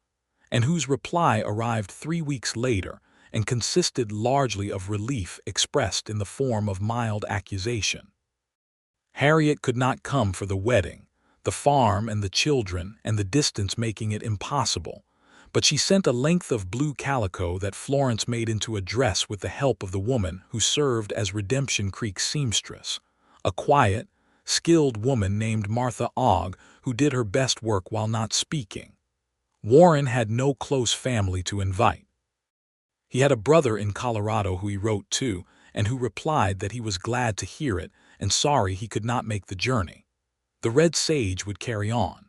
and whose reply arrived 3 weeks later and consisted largely of relief expressed in the form of mild accusation. Harriet could not come for the wedding, the farm and the children and the distance making it impossible, but she sent a length of blue calico that Florence made into a dress with the help of the woman who served as Redemption Creek seamstress, a quiet, skilled woman named Martha Ogg who did her best work while not speaking. Warren had no close family to invite. He had a brother in Colorado who he wrote to and who replied that he was glad to hear it and sorry he could not make the journey. The Red Sage would carry on.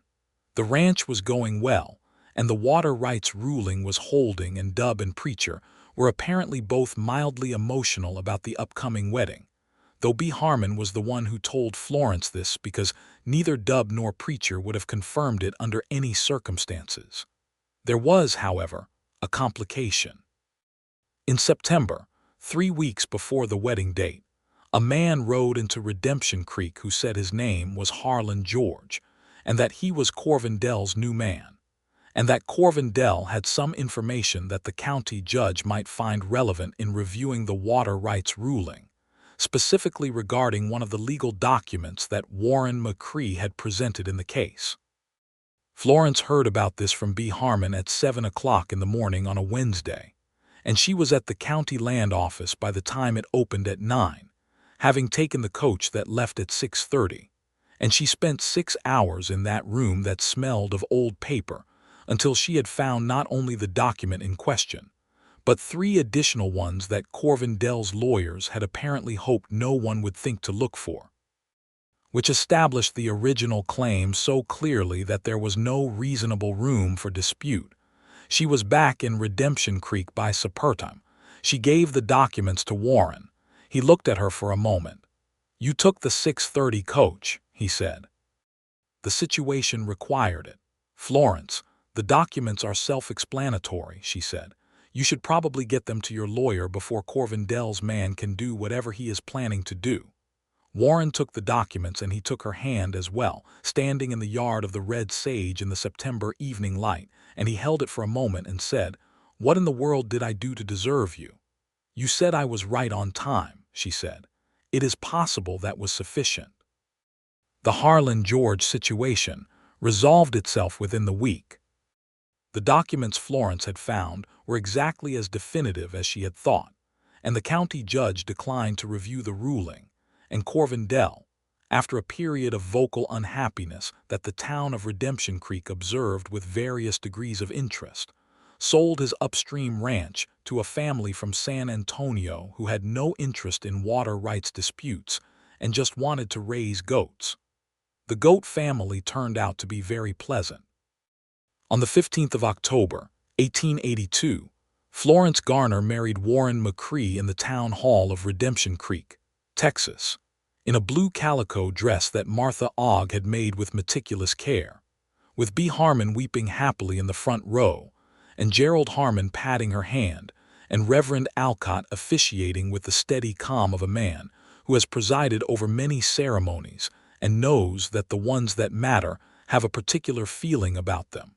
The ranch was going well, and the water rights ruling was holding, and Dub and Preacher were apparently both mildly emotional about the upcoming wedding, though B. Harmon was the one who told Florence this because neither Dub nor Preacher would have confirmed it under any circumstances. There was, however, a complication. In September, 3 weeks before the wedding date, a man rode into Redemption Creek who said his name was Harlan George, and that he was Corvindell's new man, and that Corvindell had some information that the county judge might find relevant in reviewing the water rights ruling, specifically regarding one of the legal documents that Warren McCrae had presented in the case. Florence heard about this from B. Harmon at 7 o'clock in the morning on a Wednesday, and she was at the county land office by the time it opened at 9, having taken the coach that left at 6:30, and she spent 6 hours in that room that smelled of old paper until she had found not only the document in question, but 3 additional ones that Corvindell's lawyers had apparently hoped no one would think to look for, which established the original claim so clearly that there was no reasonable room for dispute. She was back in Redemption Creek by suppertime. She gave the documents to Warren. He looked at her for a moment. "You took the 6:30 coach," he said. "The situation required it. Florence, the documents are self-explanatory," she said. "You should probably get them to your lawyer before Corvindell's man can do whatever he is planning to do." Warren took the documents and he took her hand as well, standing in the yard of the Red Sage in the September evening light, and he held it for a moment and said, "What in the world did I do to deserve you?" "You said I was right on time," she said. "It is possible that was sufficient." The Harlan George situation resolved itself within the week. The documents Florence had found were exactly as definitive as she had thought, and the county judge declined to review the ruling, and Corvindell, after a period of vocal unhappiness that the town of Redemption Creek observed with various degrees of interest, sold his upstream ranch to a family from San Antonio who had no interest in water rights disputes and just wanted to raise goats. The goat family turned out to be very pleasant. On the 15th of October, 1882, Florence Garner married Warren McCrae in the town hall of Redemption Creek, Texas, in a blue calico dress that Martha Ogg had made with meticulous care, with B. Harmon weeping happily in the front row, and Gerald Harmon patting her hand, and Reverend Alcott officiating with the steady calm of a man who has presided over many ceremonies and knows that the ones that matter have a particular feeling about them.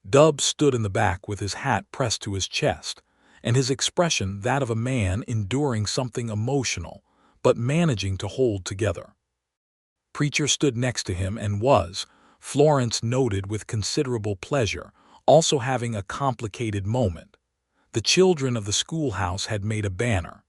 Dub stood in the back with his hat pressed to his chest, and his expression that of a man enduring something emotional, but managing to hold together. Preacher stood next to him and was, Florence noted with considerable pleasure, also having a complicated moment. The children of the schoolhouse had made a banner.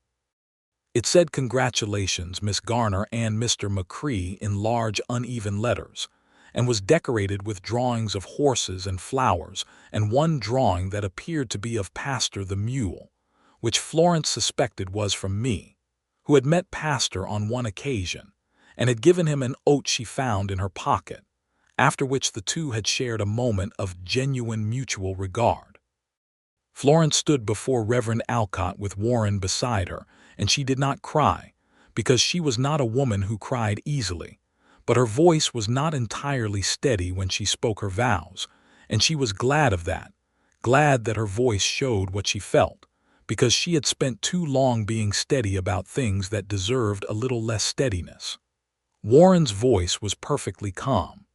It said, "Congratulations, Miss Garner and Mr. McCrae," in large, uneven letters, and was decorated with drawings of horses and flowers, and one drawing that appeared to be of Pastor the mule, which Florence suspected was from me, who had met Pastor on one occasion, and had given him an oat she found in her pocket, after which the two had shared a moment of genuine mutual regard. Florence stood before Reverend Alcott with Warren beside her, and she did not cry, because she was not a woman who cried easily, but her voice was not entirely steady when she spoke her vows, and she was glad of that, glad that her voice showed what she felt, because she had spent too long being steady about things that deserved a little less steadiness. Warren's voice was perfectly calm.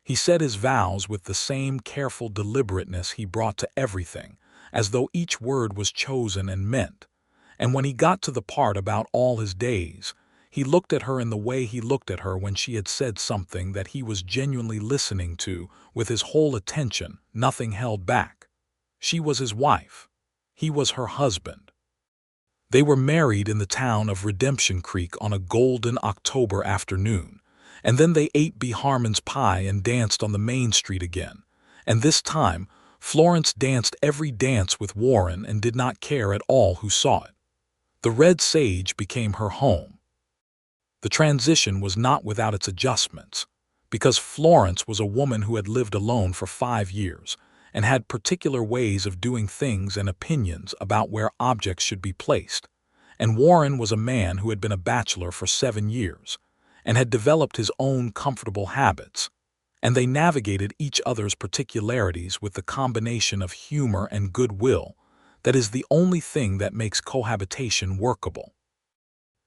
He said his vows with the same careful deliberateness he brought to everything, as though each word was chosen and meant. And when he got to the part about all his days, he looked at her in the way he looked at her when she had said something that he was genuinely listening to with his whole attention, nothing held back. She was his wife. He was her husband. They were married in the town of Redemption Creek on a golden October afternoon, and then they ate B. Harmon's pie and danced on the main street again. And this time, Florence danced every dance with Warren and did not care at all who saw it. The Red Sage became her home. The transition was not without its adjustments, because Florence was a woman who had lived alone for 5 years and had particular ways of doing things and opinions about where objects should be placed, and Warren was a man who had been a bachelor for 7 years and had developed his own comfortable habits, and they navigated each other's particularities with the combination of humor and goodwill that is the only thing that makes cohabitation workable.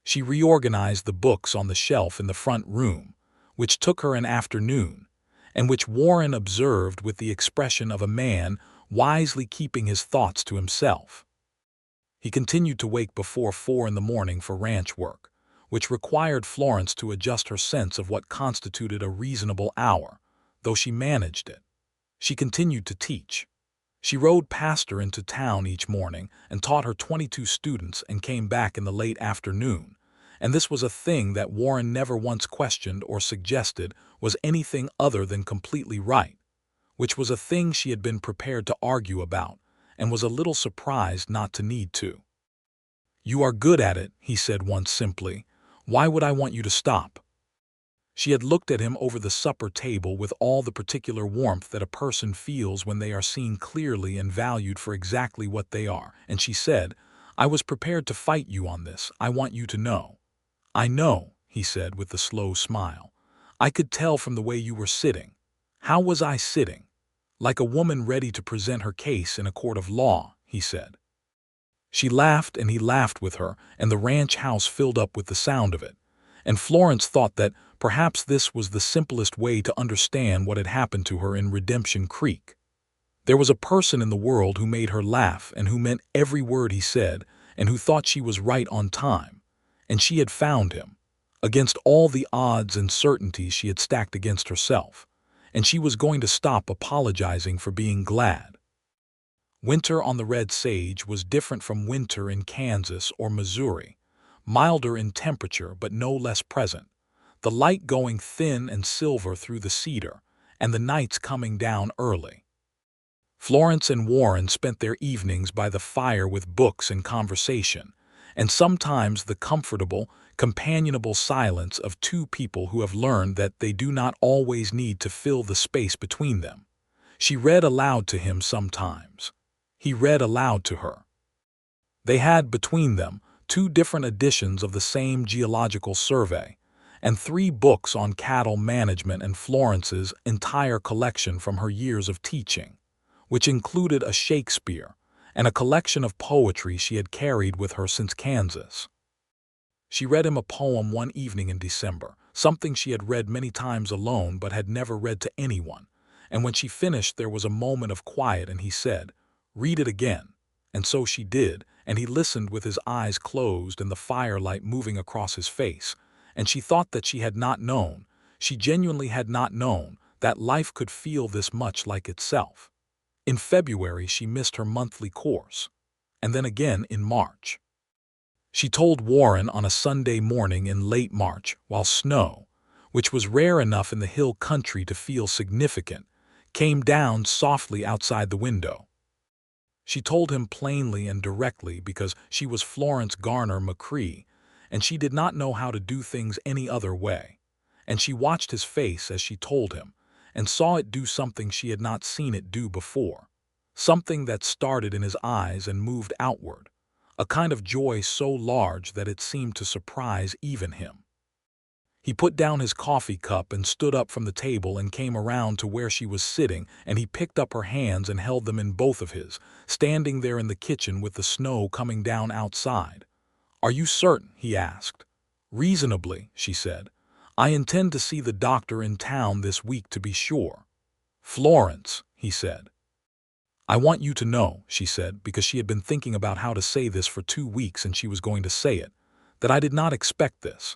She reorganized the books on the shelf in the front room, which took her an afternoon, and which Warren observed with the expression of a man wisely keeping his thoughts to himself. He continued to wake before 4 in the morning for ranch work, which required Florence to adjust her sense of what constituted a reasonable hour, though she managed it. She continued to teach. She rode past her into town each morning and taught her 22 students and came back in the late afternoon, and this was a thing that Warren never once questioned or suggested was anything other than completely right, which was a thing she had been prepared to argue about and was a little surprised not to need to. "You are good at it," he said once simply. "Why would I want you to stop?" She had looked at him over the supper table with all the particular warmth that a person feels when they are seen clearly and valued for exactly what they are, and she said, "I was prepared to fight you on this, I want you to know." "I know," he said with a slow smile. "I could tell from the way you were sitting." "How was I sitting?" "Like a woman ready to present her case in a court of law," he said. She laughed and he laughed with her, and the ranch house filled up with the sound of it. And Florence thought that perhaps this was the simplest way to understand what had happened to her in Redemption Creek. There was a person in the world who made her laugh and who meant every word he said and who thought she was right on time, and she had found him, against all the odds and certainties she had stacked against herself, and she was going to stop apologizing for being glad. Winter on the Red Sage was different from winter in Kansas or Missouri, milder in temperature but no less present, the light going thin and silver through the cedar, and the nights coming down early. Florence and Warren spent their evenings by the fire with books and conversation, and sometimes the comfortable, companionable silence of two people who have learned that they do not always need to fill the space between them. She read aloud to him sometimes. He read aloud to her. They had between them 2 different editions of the same geological survey, and 3 books on cattle management and Florence's entire collection from her years of teaching, which included a Shakespeare and a collection of poetry she had carried with her since Kansas. She read him a poem one evening in December, something she had read many times alone but had never read to anyone, and when she finished there was a moment of quiet and he said, "Read it again." And so she did, and he listened with his eyes closed and the firelight moving across his face, and she thought that she had not known, she genuinely had not known, that life could feel this much like itself. In February she missed her monthly course, and then again in March. She told Warren on a Sunday morning in late March, while snow, which was rare enough in the hill country to feel significant, came down softly outside the window. She told him plainly and directly because she was Florence Garner McCrae, and she did not know how to do things any other way. And she watched his face as she told him, and saw it do something she had not seen it do before, something that started in his eyes and moved outward, a kind of joy so large that it seemed to surprise even him. He put down his coffee cup and stood up from the table and came around to where she was sitting, and he picked up her hands and held them in both of his, standing there in the kitchen with the snow coming down outside. "Are you certain?" he asked. "Reasonably," she said. "I intend to see the doctor in town this week to be sure." "Florence," he said. "I want you to know," she said, because she had been thinking about how to say this for 2 weeks and she was going to say it, "that I did not expect this.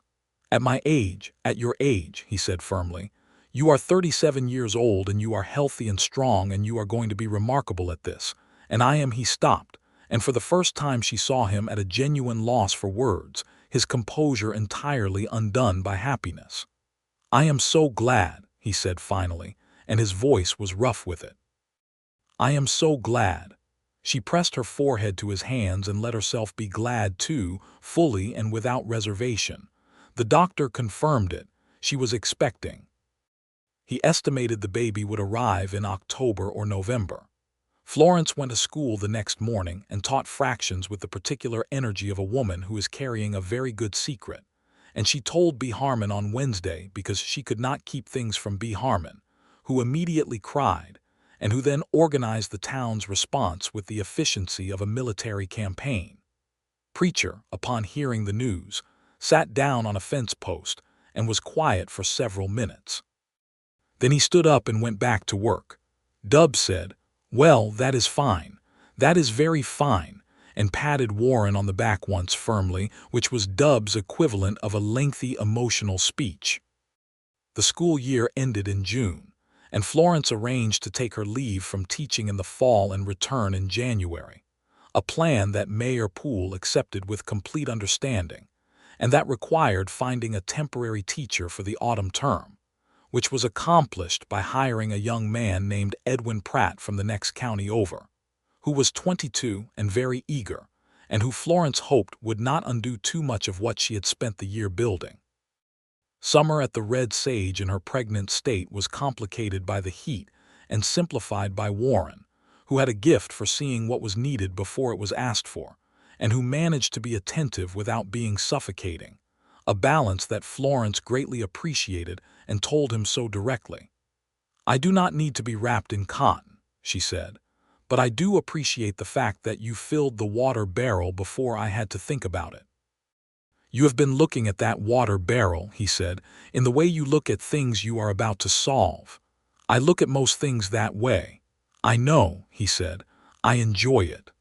At my age, at your age," he said firmly, "you are 37 years old and you are healthy and strong and you are going to be remarkable at this, and I am." He stopped, and for the first time she saw him at a genuine loss for words, his composure entirely undone by happiness. "I am so glad," he said finally, and his voice was rough with it. "I am so glad." She pressed her forehead to his hands and let herself be glad too, fully and without reservation. The doctor confirmed it. She was expecting. He estimated the baby would arrive in October or November. Florence went to school the next morning and taught fractions with the particular energy of a woman who is carrying a very good secret. And she told B. Harmon on Wednesday because she could not keep things from B. Harmon, who immediately cried, and who then organized the town's response with the efficiency of a military campaign. Preacher, upon hearing the news, sat down on a fence post and was quiet for several minutes. Then he stood up and went back to work. Dubs said, "Well, that is fine. That is very fine," and patted Warren on the back once firmly, which was Dubs' equivalent of a lengthy emotional speech. The school year ended in June, and Florence arranged to take her leave from teaching in the fall and return in January, a plan that Mayor Poole accepted with complete understanding, and that required finding a temporary teacher for the autumn term, which was accomplished by hiring a young man named Edwin Pratt from the next county over, who was 22 and very eager, and who Florence hoped would not undo too much of what she had spent the year building. Summer at the Red Sage in her pregnant state was complicated by the heat and simplified by Warren, who had a gift for seeing what was needed before it was asked for, and who managed to be attentive without being suffocating, a balance that Florence greatly appreciated and told him so directly. "I do not need to be wrapped in cotton," she said, "but I do appreciate the fact that you filled the water barrel before I had to think about it." "You have been looking at that water barrel," he said, "in the way you look at things you are about to solve. I look at most things that way." "I know," he said. "I enjoy it."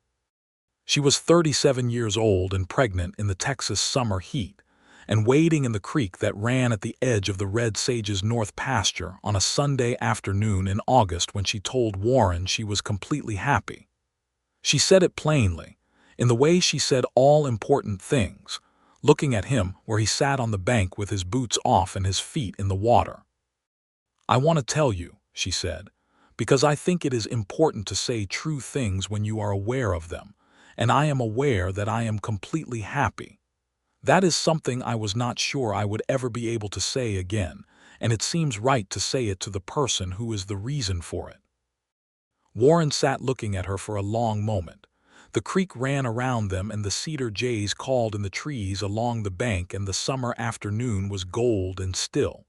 She was 37 years old and pregnant in the Texas summer heat, and wading in the creek that ran at the edge of the Red Sage's north pasture on a Sunday afternoon in August when she told Warren she was completely happy. She said it plainly, in the way she said all important things, looking at him where he sat on the bank with his boots off and his feet in the water. "I want to tell you," she said, "because I think it is important to say true things when you are aware of them, and I am aware that I am completely happy. That is something I was not sure I would ever be able to say again, and it seems right to say it to the person who is the reason for it." Warren sat looking at her for a long moment. The creek ran around them and the cedar jays called in the trees along the bank, and the summer afternoon was gold and still.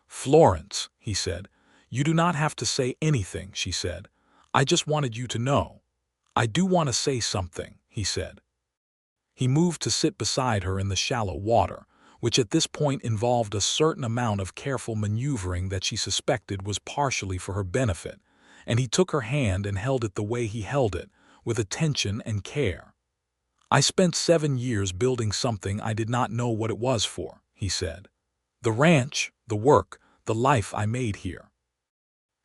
"Florence," he said. "You do not have to say anything," she said. "I just wanted you to know." "I do want to say something," he said. He moved to sit beside her in the shallow water, which at this point involved a certain amount of careful maneuvering that she suspected was partially for her benefit, and he took her hand and held it the way he held it, with attention and care. "I spent 7 years building something I did not know what it was for," he said. "The ranch, the work, the life I made here.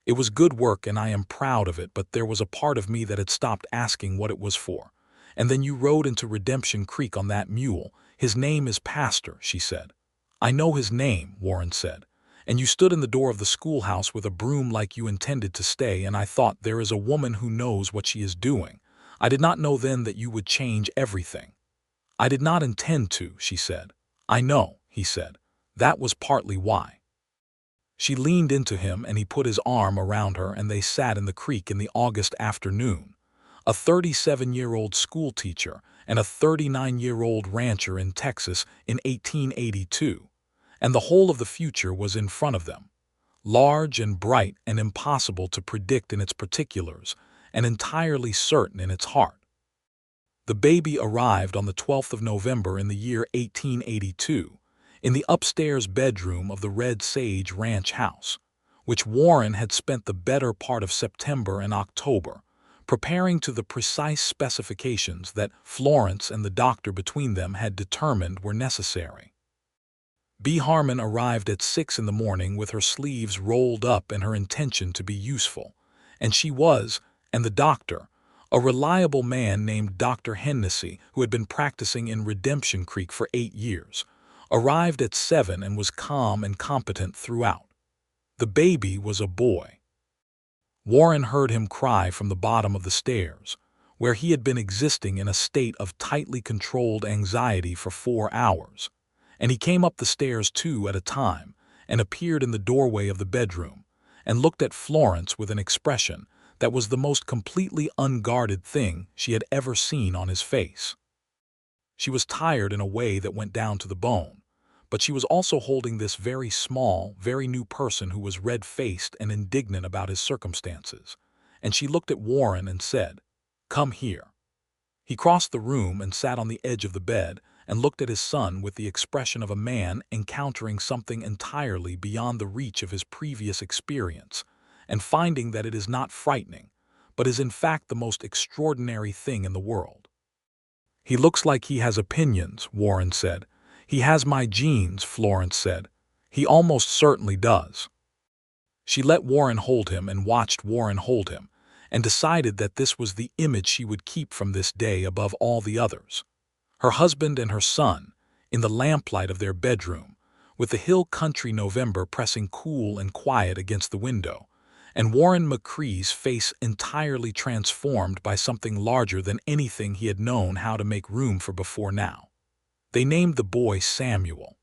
It was good work and I am proud of it, but there was a part of me that had stopped asking what it was for. And then you rode into Redemption Creek on that mule. His name is Pastor," she said. "I know his name," Warren said. "And you stood in the door of the schoolhouse with a broom like you intended to stay, and I thought, there is a woman who knows what she is doing. I did not know then that you would change everything." "I did not intend to," she said. "I know," he said. "That was partly why." She leaned into him and he put his arm around her, and they sat in the creek in the August afternoon. A 37-year-old schoolteacher and a 39-year-old rancher in Texas in 1882, and the whole of the future was in front of them, large and bright and impossible to predict in its particulars, and entirely certain in its heart. The baby arrived on the 12th of November in the year 1882, in the upstairs bedroom of the Red Sage Ranch house, which Warren had spent the better part of September and October preparing to the precise specifications that Florence and the doctor between them had determined were necessary. B. Harmon arrived at 6 in the morning with her sleeves rolled up and her intention to be useful, and she was, and the doctor, a reliable man named Dr. Hennessy, who had been practicing in Redemption Creek for 8 years, arrived at 7 and was calm and competent throughout. The baby was a boy. Warren heard him cry from the bottom of the stairs, where he had been existing in a state of tightly controlled anxiety for 4 hours, and he came up the stairs 2 at a time and appeared in the doorway of the bedroom and looked at Florence with an expression that was the most completely unguarded thing she had ever seen on his face. She was tired in a way that went down to the bone, but she was also holding this very small, very new person who was red-faced and indignant about his circumstances, and she looked at Warren and said, "Come here." He crossed the room and sat on the edge of the bed and looked at his son with the expression of a man encountering something entirely beyond the reach of his previous experience, and finding that it is not frightening, but is in fact the most extraordinary thing in the world. "He looks like he has opinions," Warren said. "He has my genes," Florence said. "He almost certainly does." She let Warren hold him and watched Warren hold him, and decided that this was the image she would keep from this day above all the others. Her husband and her son, in the lamplight of their bedroom, with the hill country November pressing cool and quiet against the window, and Warren McCrae's face entirely transformed by something larger than anything he had known how to make room for before now. They named the boy Samuel.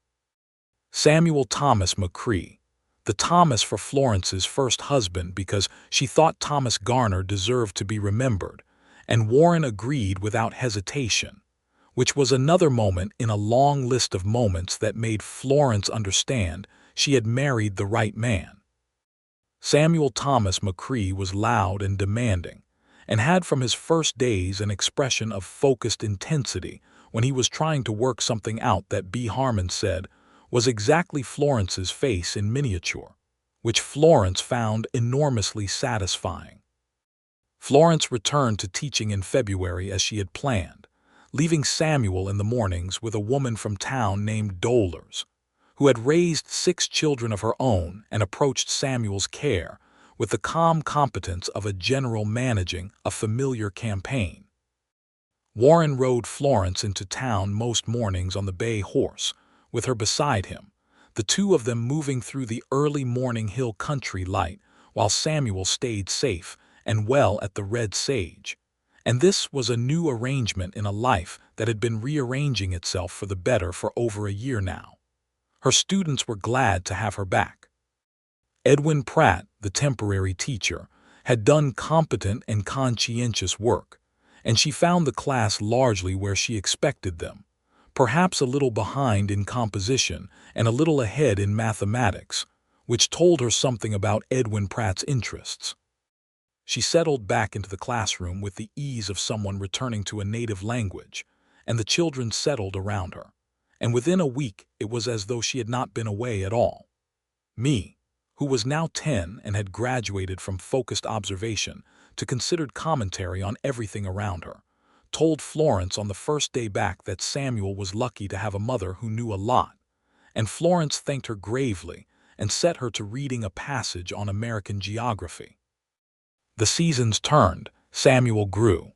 Samuel Thomas McCrae, the Thomas for Florence's first husband because she thought Thomas Garner deserved to be remembered, and Warren agreed without hesitation, which was another moment in a long list of moments that made Florence understand she had married the right man. Samuel Thomas McCrae was loud and demanding, and had from his first days an expression of focused intensity when he was trying to work something out that B. Harmon said was exactly Florence's face in miniature, which Florence found enormously satisfying. Florence returned to teaching in February as she had planned, leaving Samuel in the mornings with a woman from town named Dolers, who had raised 6 children of her own and approached Samuel's care with the calm competence of a general managing a familiar campaign. Warren rode Florence into town most mornings on the bay horse, with her beside him, the two of them moving through the early morning hill country light while Samuel stayed safe and well at the Red Sage. And this was a new arrangement in a life that had been rearranging itself for the better for over a year now. Her students were glad to have her back. Edwin Pratt, the temporary teacher, had done competent and conscientious work, and she found the class largely where she expected them, perhaps a little behind in composition and a little ahead in mathematics, which told her something about Edwin Pratt's interests. She settled back into the classroom with the ease of someone returning to a native language, and the children settled around her, and within a week it was as though she had not been away at all. Me, who was now 10 and had graduated from focused observation to considered commentary on everything around her, told Florence on the first day back that Samuel was lucky to have a mother who knew a lot, and Florence thanked her gravely and set her to reading a passage on American geography. The seasons turned, Samuel grew.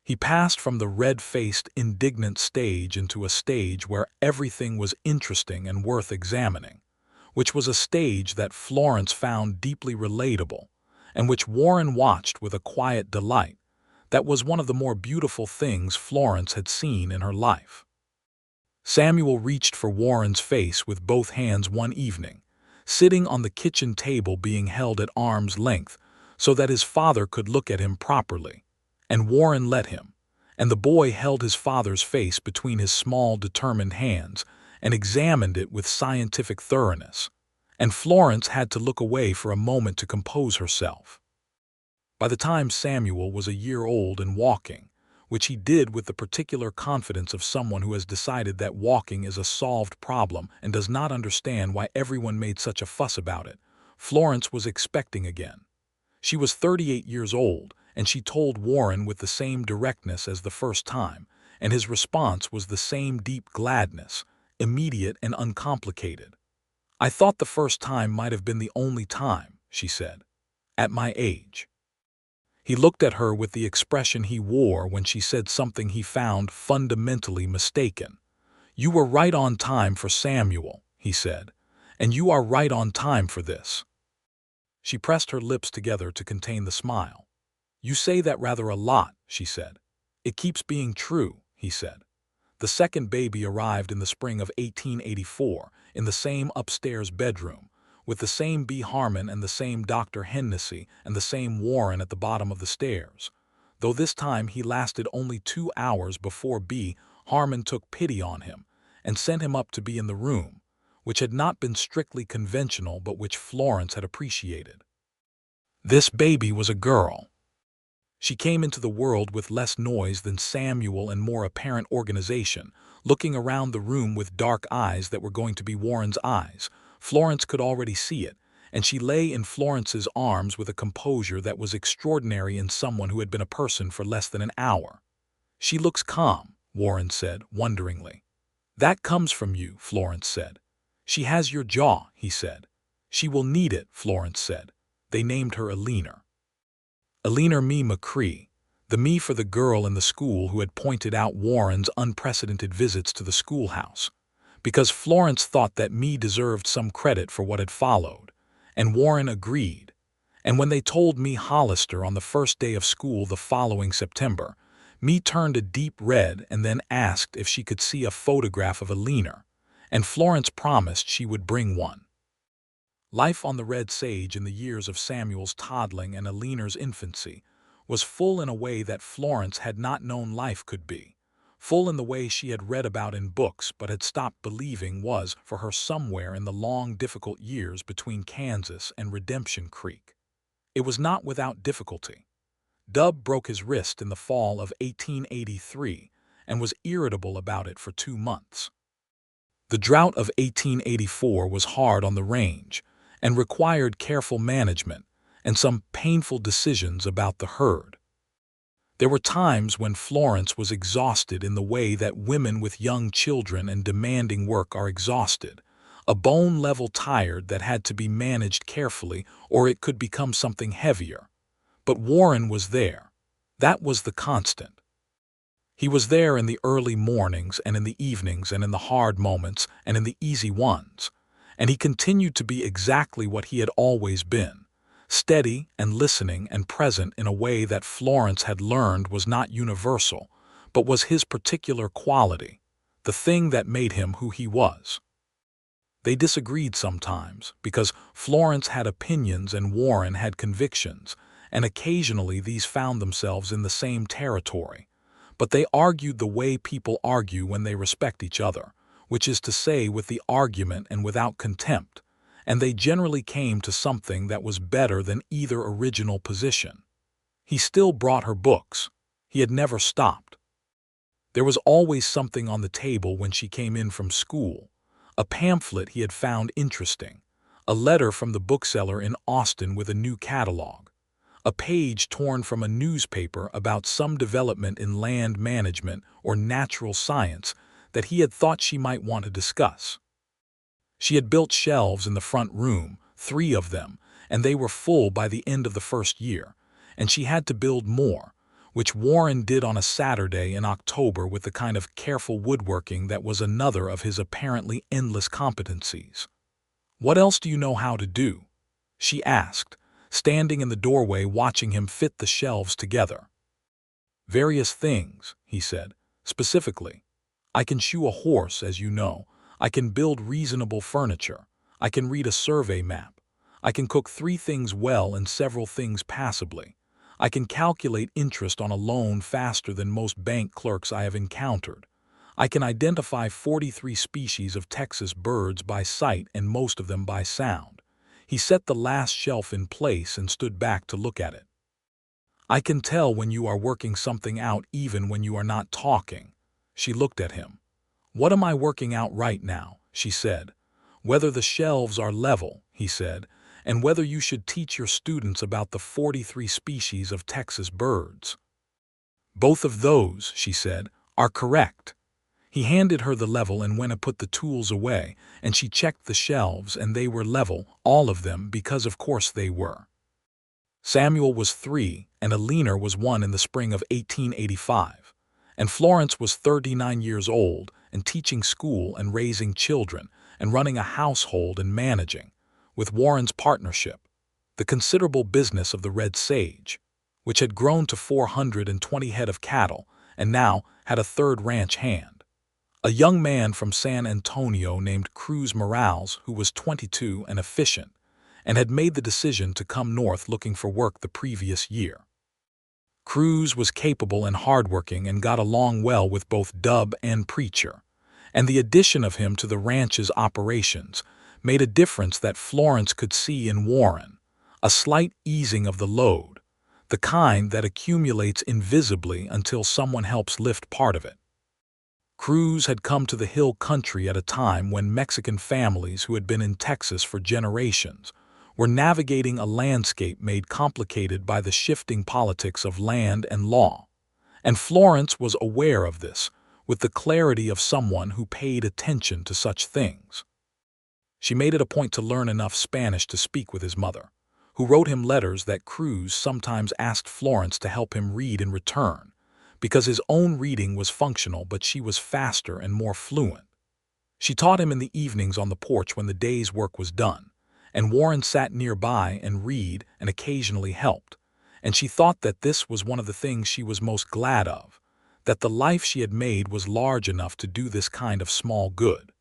He passed from the red-faced, indignant stage into a stage where everything was interesting and worth examining, which was a stage that Florence found deeply relatable, and which Warren watched with a quiet delight that was one of the more beautiful things Florence had seen in her life. Samuel reached for Warren's face with both hands one evening, sitting on the kitchen table being held at arm's length so that his father could look at him properly, and Warren let him, and the boy held his father's face between his small, determined hands and examined it with scientific thoroughness, and Florence had to look away for a moment to compose herself. By the time Samuel was a year old and walking, which he did with the particular confidence of someone who has decided that walking is a solved problem and does not understand why everyone made such a fuss about it, Florence was expecting again. She was 38 years old, and she told Warren with the same directness as the first time, and his response was the same deep gladness, immediate and uncomplicated. "I thought the first time might have been the only time," she said, "at my age." He looked at her with the expression he wore when she said something he found fundamentally mistaken. "You were right on time for Samuel," he said, "and you are right on time for this." She pressed her lips together to contain the smile. "You say that rather a lot," she said. "It keeps being true," he said. The second baby arrived in the spring of 1884 in the same upstairs bedroom, with the same B. Harmon and the same Dr. Hennessy and the same Warren at the bottom of the stairs, though this time he lasted only 2 hours before B. Harmon took pity on him and sent him up to be in the room, which had not been strictly conventional but which Florence had appreciated. This baby was a girl. She came into the world with less noise than Samuel and more apparent organization, looking around the room with dark eyes that were going to be Warren's eyes. Florence could already see it, and she lay in Florence's arms with a composure that was extraordinary in someone who had been a person for less than an hour. "She looks calm," Warren said, wonderingly. "That comes from you," Florence said. "She has your jaw," he said. "She will need it," Florence said. They named her Eleanor. Eleanor McCrae, the me for the girl in the school who had pointed out Warren's unprecedented visits to the schoolhouse, because Florence thought that me deserved some credit for what had followed, and Warren agreed. And when they told me Hollister on the first day of school the following September, me turned a deep red and then asked if she could see a photograph of Eleanor, and Florence promised she would bring one. Life on the Red Sage in the years of Samuel's toddling and Eleanor's infancy was full in a way that Florence had not known life could be, full in the way she had read about in books but had stopped believing was for her somewhere in the long, difficult years between Kansas and Redemption Creek. It was not without difficulty. Dub broke his wrist in the fall of 1883 and was irritable about it for 2 months. The drought of 1884 was hard on the range and required careful management and some painful decisions about the herd. There were times when Florence was exhausted in the way that women with young children and demanding work are exhausted, a bone-level tired that had to be managed carefully or it could become something heavier. But Warren was there. That was the constant. He was there in the early mornings and in the evenings and in the hard moments and in the easy ones, and he continued to be exactly what he had always been. Steady and listening and present in a way that Florence had learned was not universal, but was his particular quality, the thing that made him who he was. They disagreed sometimes, because Florence had opinions and Warren had convictions, and occasionally these found themselves in the same territory. But they argued the way people argue when they respect each other, which is to say with the argument and without contempt, and they generally came to something that was better than either original position. He still brought her books. He had never stopped. There was always something on the table when she came in from school, a pamphlet he had found interesting, a letter from the bookseller in Austin with a new catalog, a page torn from a newspaper about some development in land management or natural science that he had thought she might want to discuss. She had built shelves in the front room, 3 of them, and they were full by the end of the first year, and she had to build more, which Warren did on a Saturday in October with the kind of careful woodworking that was another of his apparently endless competencies. "What else do you know how to do?" she asked, standing in the doorway watching him fit the shelves together. "Various things," he said, specifically. "I can shoe a horse, as you know. I can build reasonable furniture. I can read a survey map. I can cook 3 things well and several things passably. I can calculate interest on a loan faster than most bank clerks I have encountered. I can identify 43 species of Texas birds by sight and most of them by sound. He set the last shelf in place and stood back to look at it. I can tell when you are working something out even when you are not talking. She looked at him. What am I working out right now? She said. Whether the shelves are level, he said, and whether you should teach your students about the 43 species of Texas birds. Both of those, she said, are correct. He handed her the level and went to put the tools away, and she checked the shelves and they were level, all of them, because of course they were. Samuel was 3 and Alina was 1 in the spring of 1885, and Florence was 39 years old and teaching school and raising children and running a household and managing, with Warren's partnership, the considerable business of the Red Sage, which had grown to 420 head of cattle and now had a third ranch hand. A young man from San Antonio named Cruz Morales, who was 22 and efficient, and had made the decision to come north looking for work the previous year. Cruz was capable and hardworking and got along well with both Dub and Preacher, and the addition of him to the ranch's operations made a difference that Florence could see in Warren, a slight easing of the load, the kind that accumulates invisibly until someone helps lift part of it. Cruz had come to the hill country at a time when Mexican families who had been in Texas for generations were navigating a landscape made complicated by the shifting politics of land and law, and Florence was aware of this with the clarity of someone who paid attention to such things. She made it a point to learn enough Spanish to speak with his mother, who wrote him letters that Cruz sometimes asked Florence to help him read in return, because his own reading was functional but she was faster and more fluent. She taught him in the evenings on the porch when the day's work was done, and Warren sat nearby and read and occasionally helped, and she thought that this was one of the things she was most glad of, that the life she had made was large enough to do this kind of small good.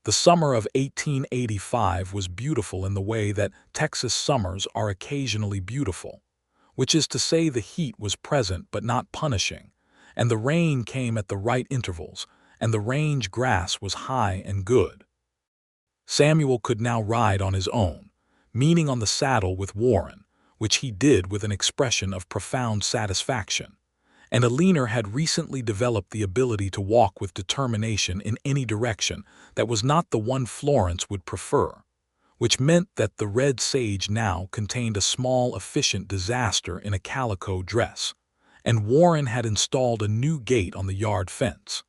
The summer of 1885 was beautiful in the way that Texas summers are occasionally beautiful, which is to say the heat was present but not punishing, and the rain came at the right intervals, and the range grass was high and good. Samuel could now ride on his own, meaning on the saddle with Warren, which he did with an expression of profound satisfaction, and Alina had recently developed the ability to walk with determination in any direction that was not the one Florence would prefer, which meant that the Red Sage now contained a small, efficient disaster in a calico dress, and Warren had installed a new gate on the yard fence.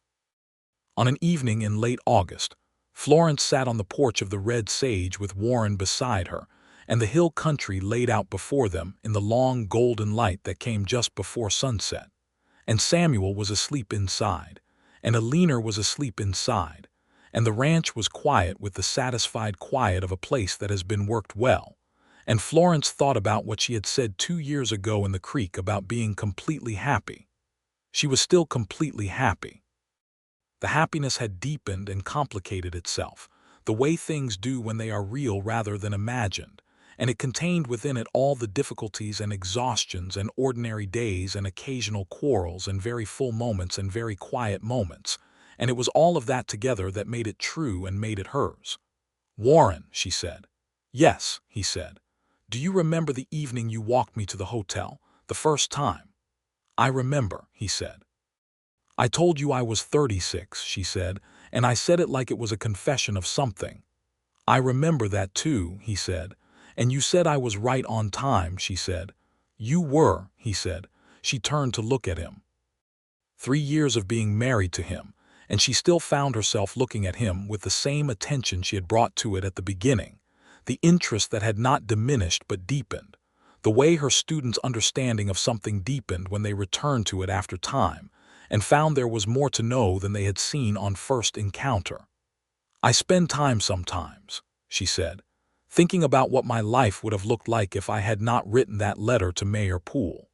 On an evening in late August, Florence sat on the porch of the Red Sage with Warren beside her, and the hill country laid out before them in the long golden light that came just before sunset, and Samuel was asleep inside, and Alina was asleep inside, and the ranch was quiet with the satisfied quiet of a place that has been worked well, and Florence thought about what she had said 2 years ago in the creek about being completely happy. She was still completely happy. The happiness had deepened and complicated itself, the way things do when they are real rather than imagined, and it contained within it all the difficulties and exhaustions and ordinary days and occasional quarrels and very full moments and very quiet moments, and it was all of that together that made it true and made it hers. "Warren," she said. "Yes," he said. "Do you remember the evening you walked me to the hotel, the first time?" "I remember," he said. "I told you I was 36, she said, and I said it like it was a confession of something. "I remember that too," he said. "And you said I was right on time," she said. "You were," he said. She turned to look at him. 3 years of being married to him, and she still found herself looking at him with the same attention she had brought to it at the beginning, the interest that had not diminished but deepened, the way her students' understanding of something deepened when they returned to it after time, and found there was more to know than they had seen on first encounter. "I spend time sometimes," she said, "thinking about what my life would have looked like if I had not written that letter to Mayor Poole.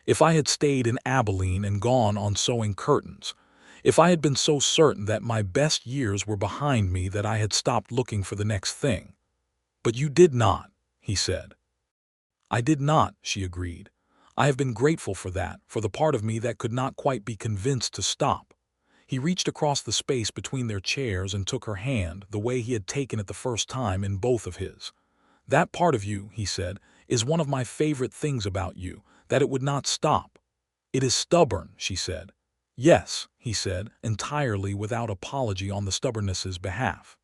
If I had stayed in Abilene and gone on sewing curtains, if I had been so certain that my best years were behind me that I had stopped looking for the next thing. But you did not," he said. "I did not," she agreed. "I have been grateful for that, for the part of me that could not quite be convinced to stop." He reached across the space between their chairs and took her hand the way he had taken it the first time in both of his. "That part of you," he said, "is one of my favorite things about you, that it would not stop." "It is stubborn," she said. "Yes," he said, entirely without apology on the stubbornness's behalf.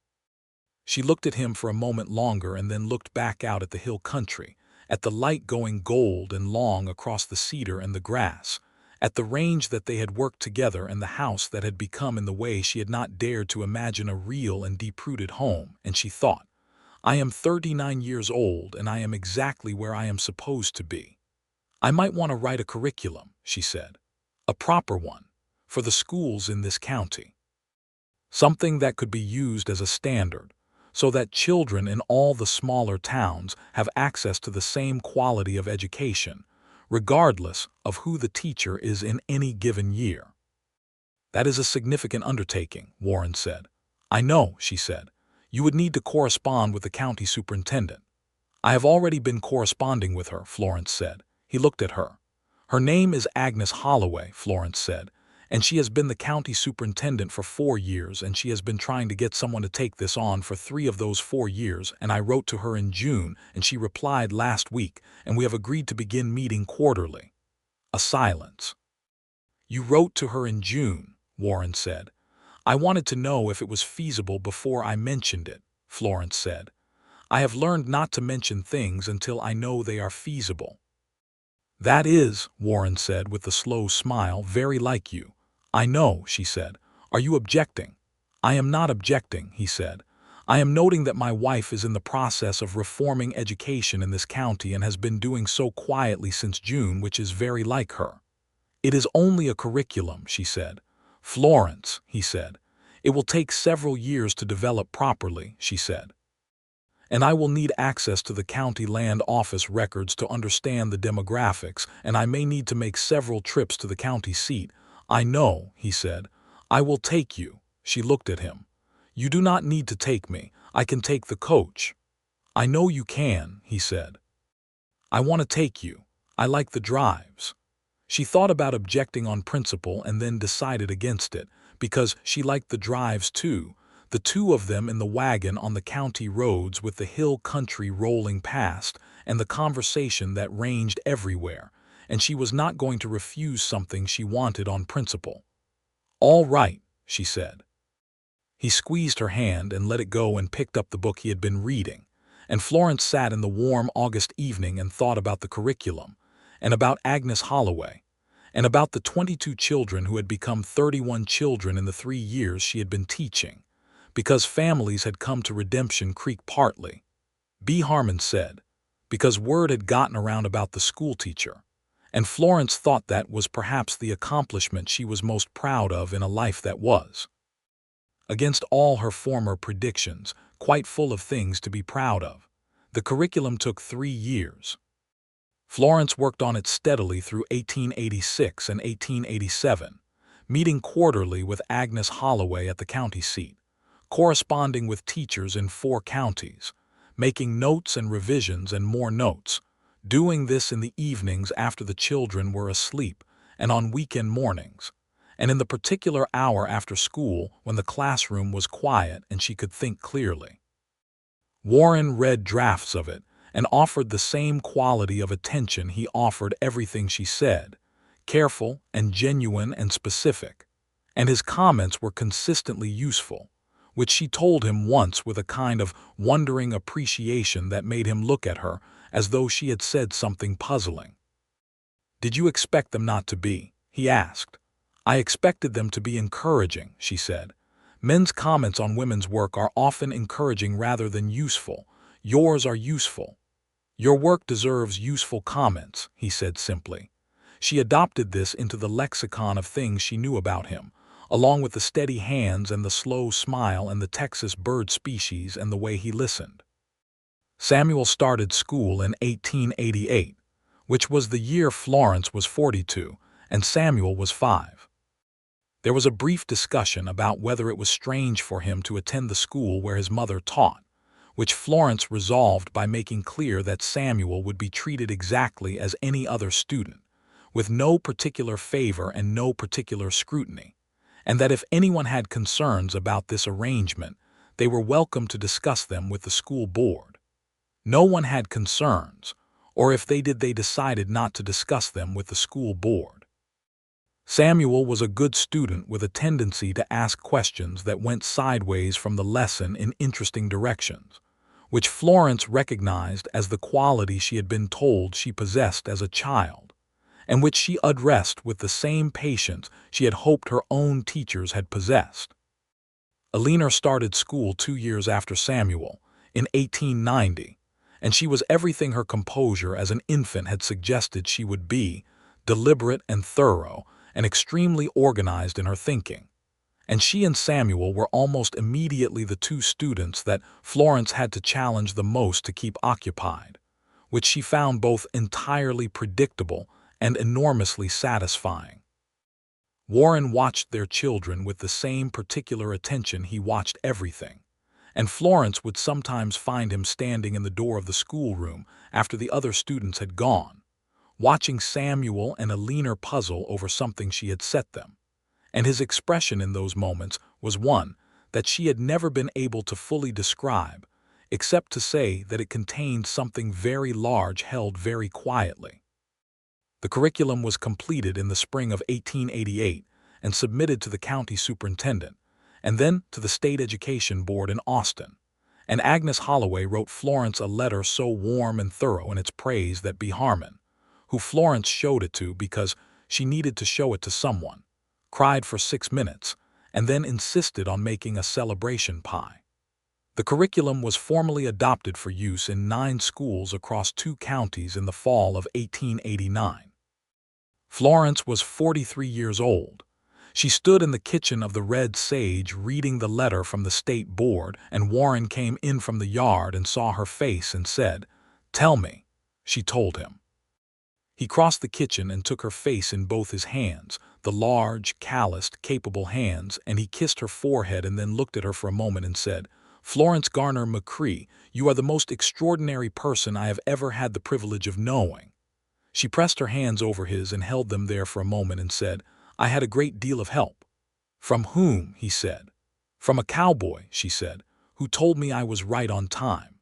She looked at him for a moment longer and then looked back out at the hill country, at the light going gold and long across the cedar and the grass, at the range that they had worked together and the house that had become in the way she had not dared to imagine a real and deep-rooted home, and she thought, "I am 39 years old and I am exactly where I am supposed to be. I might want to write a curriculum," she said, "a proper one, for the schools in this county. Something that could be used as a standard, so that children in all the smaller towns have access to the same quality of education, regardless of who the teacher is in any given year." "That is a significant undertaking," Warren said. "I know," she said. "You would need to correspond with the county superintendent." "I have already been corresponding with her," Florence said. He looked at her. "Her name is Agnes Holloway," Florence said, "and she has been the county superintendent for 4 years, and she has been trying to get someone to take this on for 3 of those 4 years, and I wrote to her in June, and she replied last week, and we have agreed to begin meeting quarterly." A silence. "You wrote to her in June," Warren said. "I wanted to know if it was feasible before I mentioned it," Florence said. "I have learned not to mention things until I know they are feasible." "That is," Warren said with a slow smile, "very like you." "I know," she said. "Are you objecting?" "I am not objecting," he said. "I am noting that my wife is in the process of reforming education in this county and has been doing so quietly since June, which is very like her." "It is only a curriculum," she said. "Florence," he said. "It will take several years to develop properly," she said. "And I will need access to the county land office records to understand the demographics, and I may need to make several trips to the county seat." "I know," he said. "I will take you." She looked at him. "You do not need to take me. I can take the coach." "I know you can," he said. "I want to take you. I like the drives." She thought about objecting on principle and then decided against it, because she liked the drives too, the 2 of them in the wagon on the county roads with the hill country rolling past, and the conversation that ranged everywhere, and she was not going to refuse something she wanted on principle. "All right," she said. He squeezed her hand and let it go and picked up the book he had been reading, and Florence sat in the warm August evening and thought about the curriculum, and about Agnes Holloway, and about the 22 children who had become 31 children in the 3 years she had been teaching, because families had come to Redemption Creek partly, B. Harmon said, because word had gotten around about the schoolteacher, and Florence thought that was perhaps the accomplishment she was most proud of in a life that was, against all her former predictions, quite full of things to be proud of. The curriculum took 3 years. Florence worked on it steadily through 1886 and 1887, meeting quarterly with Agnes Holloway at the county seat, corresponding with teachers in 4 counties, making notes and revisions and more notes, doing this in the evenings after the children were asleep and on weekend mornings, and in the particular hour after school when the classroom was quiet and she could think clearly. Warren read drafts of it and offered the same quality of attention he offered everything she said, careful and genuine and specific, and his comments were consistently useful, which she told him once with a kind of wondering appreciation that made him look at her as though she had said something puzzling. "Did you expect them not to be?" he asked. "I expected them to be encouraging," she said. "Men's comments on women's work are often encouraging rather than useful. Yours are useful." "Your work deserves useful comments," he said simply. She adopted this into the lexicon of things she knew about him, along with the steady hands and the slow smile and the Texas bird species and the way he listened. Samuel started school in 1888, which was the year Florence was 42 and Samuel was 5. There was a brief discussion about whether it was strange for him to attend the school where his mother taught, which Florence resolved by making clear that Samuel would be treated exactly as any other student, with no particular favor and no particular scrutiny, and that if anyone had concerns about this arrangement, they were welcome to discuss them with the school board. No one had concerns, or if they did, they decided not to discuss them with the school board. Samuel was a good student with a tendency to ask questions that went sideways from the lesson in interesting directions, which Florence recognized as the quality she had been told she possessed as a child, and which she addressed with the same patience she had hoped her own teachers had possessed. Alina started school 2 years after Samuel, in 1890, and she was everything her composure as an infant had suggested she would be, deliberate and thorough, and extremely organized in her thinking. And she and Samuel were almost immediately the two students that Florence had to challenge the most to keep occupied, which she found both entirely predictable and enormously satisfying. Warren watched their children with the same particular attention he watched everything, and Florence would sometimes find him standing in the door of the schoolroom after the other students had gone, watching Samuel and Alina puzzle over something she had set them, and his expression in those moments was one that she had never been able to fully describe, except to say that it contained something very large held very quietly. The curriculum was completed in the spring of 1888 and submitted to the county superintendent, and then to the State Education Board in Austin, and Agnes Holloway wrote Florence a letter so warm and thorough in its praise that B. Harmon, who Florence showed it to because she needed to show it to someone, cried for 6 minutes, and then insisted on making a celebration pie. The curriculum was formally adopted for use in 9 schools across 2 counties in the fall of 1889. Florence was 43 years old. She stood in the kitchen of the Red Sage reading the letter from the state board, and Warren came in from the yard and saw her face and said, "Tell me," she told him. He crossed the kitchen and took her face in both his hands, the large, calloused, capable hands, and he kissed her forehead and then looked at her for a moment and said, "Florence Garner McCrae, you are the most extraordinary person I have ever had the privilege of knowing." She pressed her hands over his and held them there for a moment and said, "I had a great deal of help." "From whom?" he said. "From a cowboy," she said, "who told me I was right on time."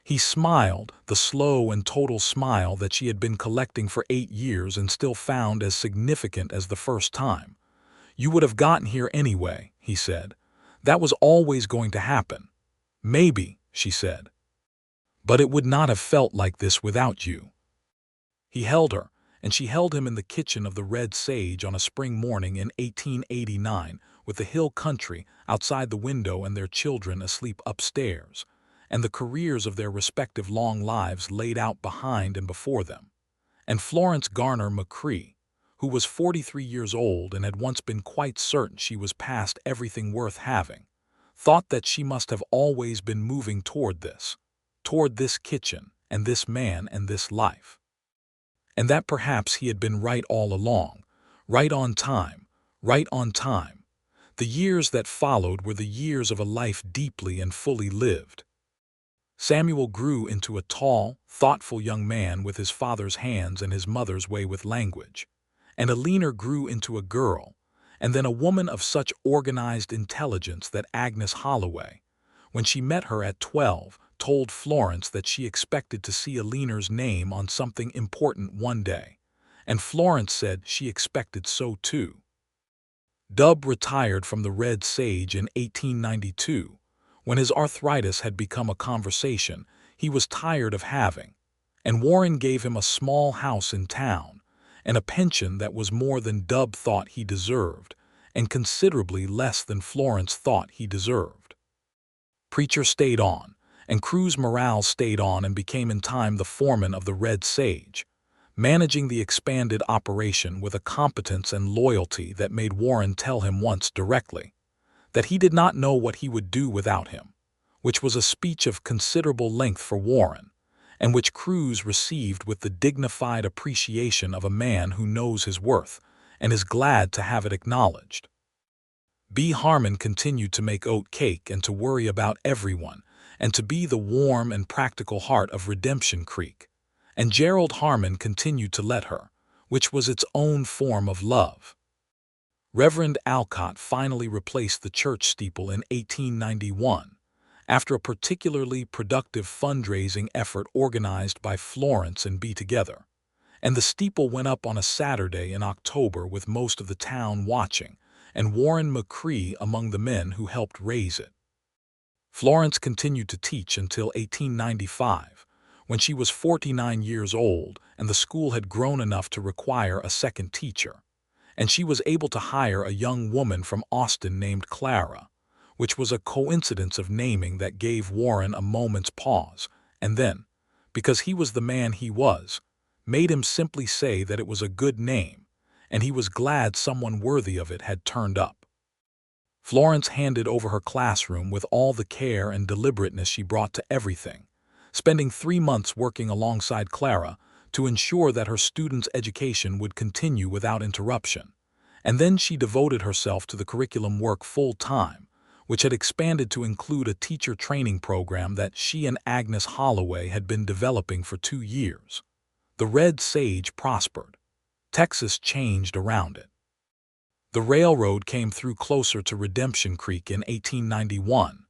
He smiled, the slow and total smile that she had been collecting for 8 years and still found as significant as the first time. "You would have gotten here anyway," he said. "That was always going to happen." "Maybe," she said. "But it would not have felt like this without you." He held her, and she held him in the kitchen of the Red Sage on a spring morning in 1889, with the hill country outside the window and their children asleep upstairs, and the careers of their respective long lives laid out behind and before them. And Florence Garner McCrae, who was 43 years old and had once been quite certain she was past everything worth having, thought that she must have always been moving toward this kitchen and this man and this life. And that perhaps he had been right all along, right on time, right on time. The years that followed were the years of a life deeply and fully lived. Samuel grew into a tall, thoughtful young man with his father's hands and his mother's way with language, and Alina grew into a girl, and then a woman of such organized intelligence that Agnes Holloway, when she met her at 12, told Florence that she expected to see Alina's name on something important one day, and Florence said she expected so too. Dub retired from the Red Sage in 1892. When his arthritis had become a conversation he was tired of having, and Warren gave him a small house in town, and a pension that was more than Dub thought he deserved, and considerably less than Florence thought he deserved. Preacher stayed on, and Cruz Morale stayed on and became in time the foreman of the Red Sage, managing the expanded operation with a competence and loyalty that made Warren tell him once directly that he did not know what he would do without him, which was a speech of considerable length for Warren, and which Cruz received with the dignified appreciation of a man who knows his worth and is glad to have it acknowledged. B. Harmon continued to make oat cake and to worry about everyone, and to be the warm and practical heart of Redemption Creek, and Gerald Harmon continued to let her, which was its own form of love. Reverend Alcott finally replaced the church steeple in 1891, after a particularly productive fundraising effort organized by Florence and Be Together, and the steeple went up on a Saturday in October with most of the town watching, and Warren McCrae among the men who helped raise it. Florence continued to teach until 1895, when she was 49 years old and the school had grown enough to require a second teacher, and she was able to hire a young woman from Austin named Clara, which was a coincidence of naming that gave Warren a moment's pause, and then, because he was the man he was, made him simply say that it was a good name, and he was glad someone worthy of it had turned up. Florence handed over her classroom with all the care and deliberateness she brought to everything, spending 3 months working alongside Clara to ensure that her students' education would continue without interruption, and then she devoted herself to the curriculum work full-time, which had expanded to include a teacher training program that she and Agnes Holloway had been developing for 2 years. The Red Sage prospered. Texas changed around it. The railroad came through closer to Redemption Creek in 1891,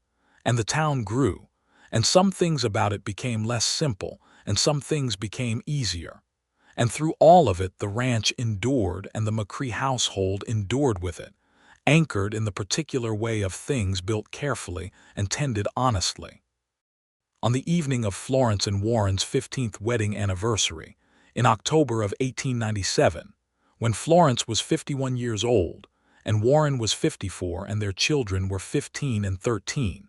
and the town grew, and some things about it became less simple, and some things became easier. And through all of it, the ranch endured, and the McCrae household endured with it, anchored in the particular way of things built carefully and tended honestly. On the evening of Florence and Warren's 15th wedding anniversary, in October of 1897, when Florence was 51 years old, and Warren was 54 and their children were 15 and 13,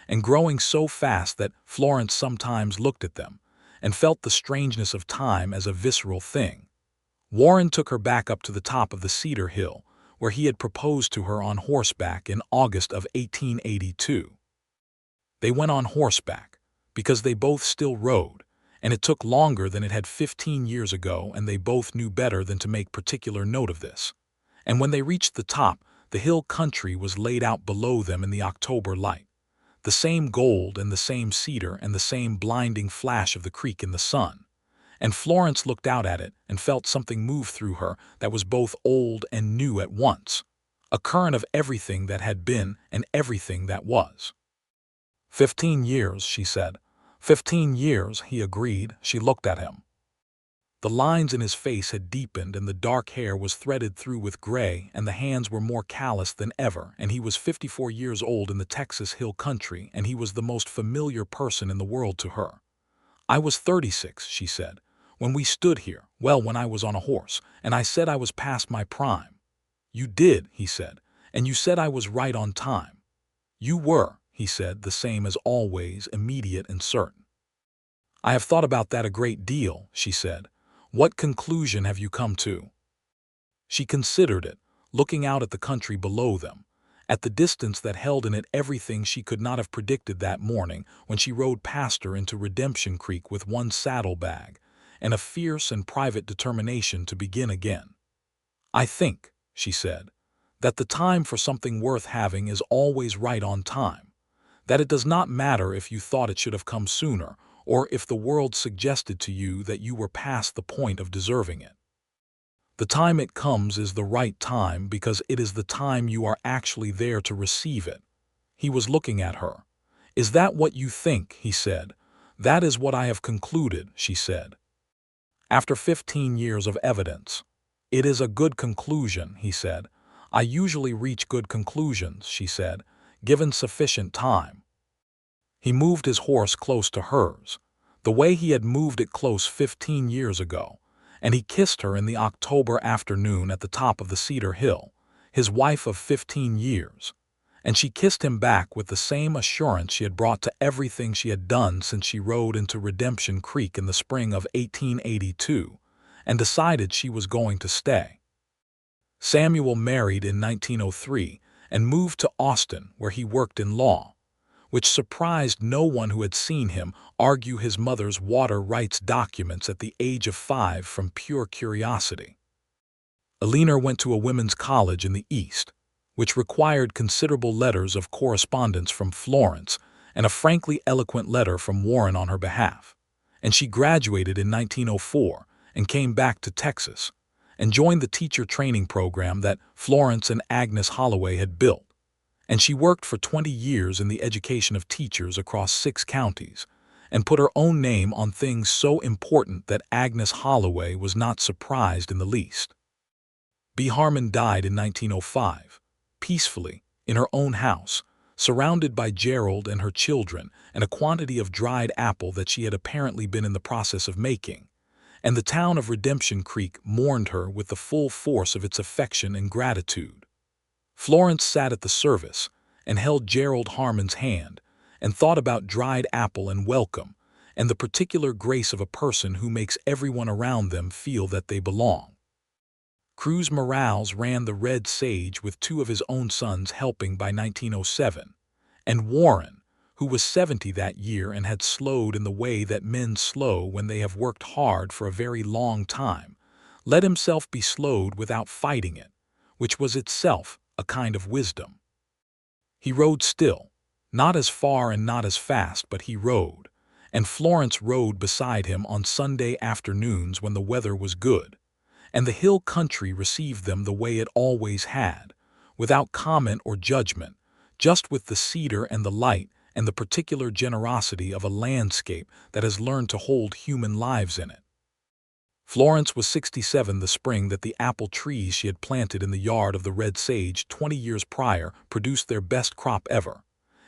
and growing so fast that Florence sometimes looked at them and felt the strangeness of time as a visceral thing, Warren took her back up to the top of the Cedar Hill, where he had proposed to her on horseback in August of 1882. They went on horseback, because they both still rode, and it took longer than it had 15 years ago, and they both knew better than to make particular note of this. And when they reached the top, the hill country was laid out below them in the October light, the same gold and the same cedar and the same blinding flash of the creek in the sun. And Florence looked out at it and felt something move through her that was both old and new at once, a current of everything that had been and everything that was. 15 years, she said. 15 years, he agreed. She looked at him. The lines in his face had deepened, and the dark hair was threaded through with gray, and the hands were more callous than ever, and he was 54 years old in the Texas hill country, and he was the most familiar person in the world to her. I was 36, she said, when we stood here, well, when I was on a horse, and I said I was past my prime. You did, he said, and you said I was right on time. You were, he said, the same as always, immediate and certain. I have thought about that a great deal, she said. What conclusion have you come to? She considered it, looking out at the country below them, at the distance that held in it everything she could not have predicted that morning when she rode past her into Redemption Creek with one saddlebag and a fierce and private determination to begin again. I think, she said, that the time for something worth having is always right on time, that it does not matter if you thought it should have come sooner or if the world suggested to you that you were past the point of deserving it. The time it comes is the right time because it is the time you are actually there to receive it. He was looking at her. Is that what you think? He said. That is what I have concluded, she said. After 15 years of evidence. It is a good conclusion, he said. I usually reach good conclusions, she said, given sufficient time. He moved his horse close to hers, the way he had moved it close 15 years ago, and he kissed her in the October afternoon at the top of the Cedar Hill, his wife of 15 years, and she kissed him back with the same assurance she had brought to everything she had done since she rode into Redemption Creek in the spring of 1882, and decided she was going to stay. Samuel married in 1903 and moved to Austin, where he worked in law, which surprised no one who had seen him argue his mother's water rights documents at the age of 5 from pure curiosity. Eleanor went to a women's college in the East, which required considerable letters of correspondence from Florence and a frankly eloquent letter from Warren on her behalf, and she graduated in 1904 and came back to Texas, and joined the teacher training program that Florence and Agnes Holloway had built. And she worked for 20 years in the education of teachers across 6 counties, and put her own name on things so important that Agnes Holloway was not surprised in the least. B. Harmon died in 1905, peacefully, in her own house, surrounded by Gerald and her children and a quantity of dried apple that she had apparently been in the process of making, and the town of Redemption Creek mourned her with the full force of its affection and gratitude. Florence sat at the service and held Gerald Harmon's hand and thought about dried apple and welcome and the particular grace of a person who makes everyone around them feel that they belong. Cruz Morales ran the Red Sage with 2 of his own sons helping by 1907, and Warren, who was 70 that year and had slowed in the way that men slow when they have worked hard for a very long time, let himself be slowed without fighting it, which was itself a kind of wisdom. He rode still, not as far and not as fast, but he rode, and Florence rode beside him on Sunday afternoons when the weather was good, and the hill country received them the way it always had, without comment or judgment, just with the cedar and the light and the particular generosity of a landscape that has learned to hold human lives in it. Florence was 67 the spring that the apple trees she had planted in the yard of the Red Sage 20 years prior produced their best crop ever,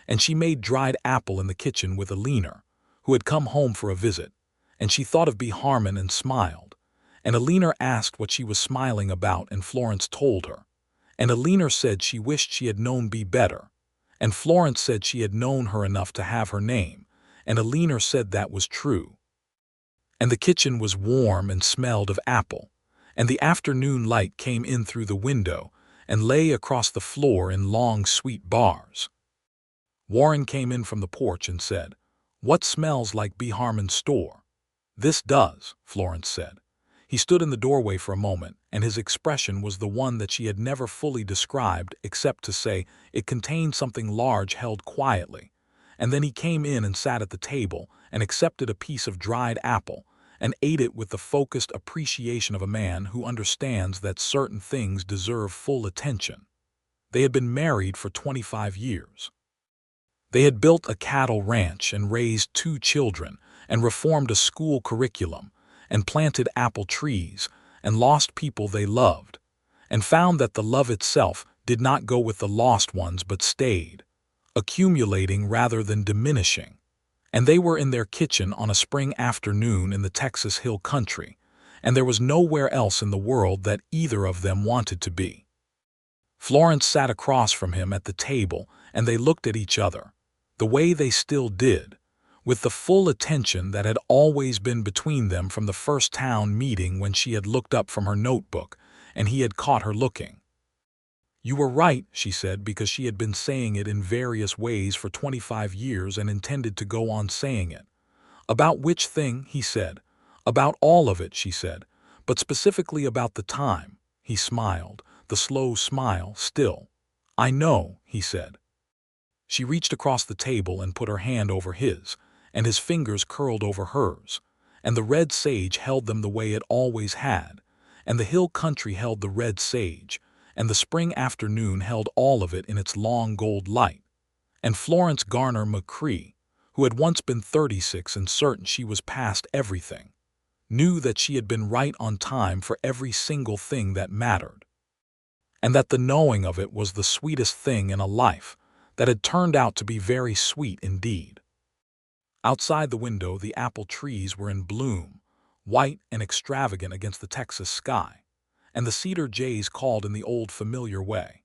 and she made dried apple in the kitchen with a leaner, who had come home for a visit, and she thought of B. Harmon and smiled. And Alina asked what she was smiling about, and Florence told her. And Alina said she wished she had known B better. And Florence said she had known her enough to have her name, and Alina said that was true. And the kitchen was warm and smelled of apple, and the afternoon light came in through the window and lay across the floor in long sweet bars. Warren came in from the porch and said, "What smells like B. Harmon's store?" "This does," Florence said. He stood in the doorway for a moment, and his expression was the one that she had never fully described except to say it contained something large held quietly, and then he came in and sat at the table and accepted a piece of dried apple and ate it with the focused appreciation of a man who understands that certain things deserve full attention. They had been married for 25 years. They had built a cattle ranch and raised 2 children and reformed a school curriculum and planted apple trees, and lost people they loved, and found that the love itself did not go with the lost ones but stayed, accumulating rather than diminishing. And they were in their kitchen on a spring afternoon in the Texas hill country, and there was nowhere else in the world that either of them wanted to be. Florence sat across from him at the table, and they looked at each other, the way they still did, with the full attention that had always been between them from the first town meeting when she had looked up from her notebook and he had caught her looking. "You were right," she said, because she had been saying it in various ways for 25 years and intended to go on saying it. "About which thing?" he said. "About all of it," she said, "but specifically about the time." He smiled, the slow smile still. "I know," he said. She reached across the table and put her hand over his, and his fingers curled over hers, and the Red Sage held them the way it always had, and the hill country held the Red Sage, and the spring afternoon held all of it in its long gold light. And Florence Garner McCrae, who had once been 36 and certain she was past everything, knew that she had been right on time for every single thing that mattered, and that the knowing of it was the sweetest thing in a life that had turned out to be very sweet indeed. Outside the window, the apple trees were in bloom, white and extravagant against the Texas sky, and the cedar jays called in the old familiar way,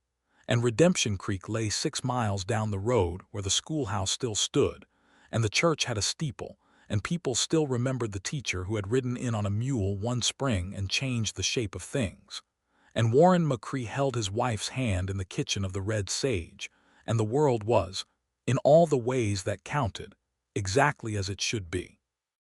and Redemption Creek lay 6 miles down the road where the schoolhouse still stood, and the church had a steeple, and people still remembered the teacher who had ridden in on a mule one spring and changed the shape of things. And Warren McCrae held his wife's hand in the kitchen of the Red Sage, and the world was, in all the ways that counted, exactly as it should be.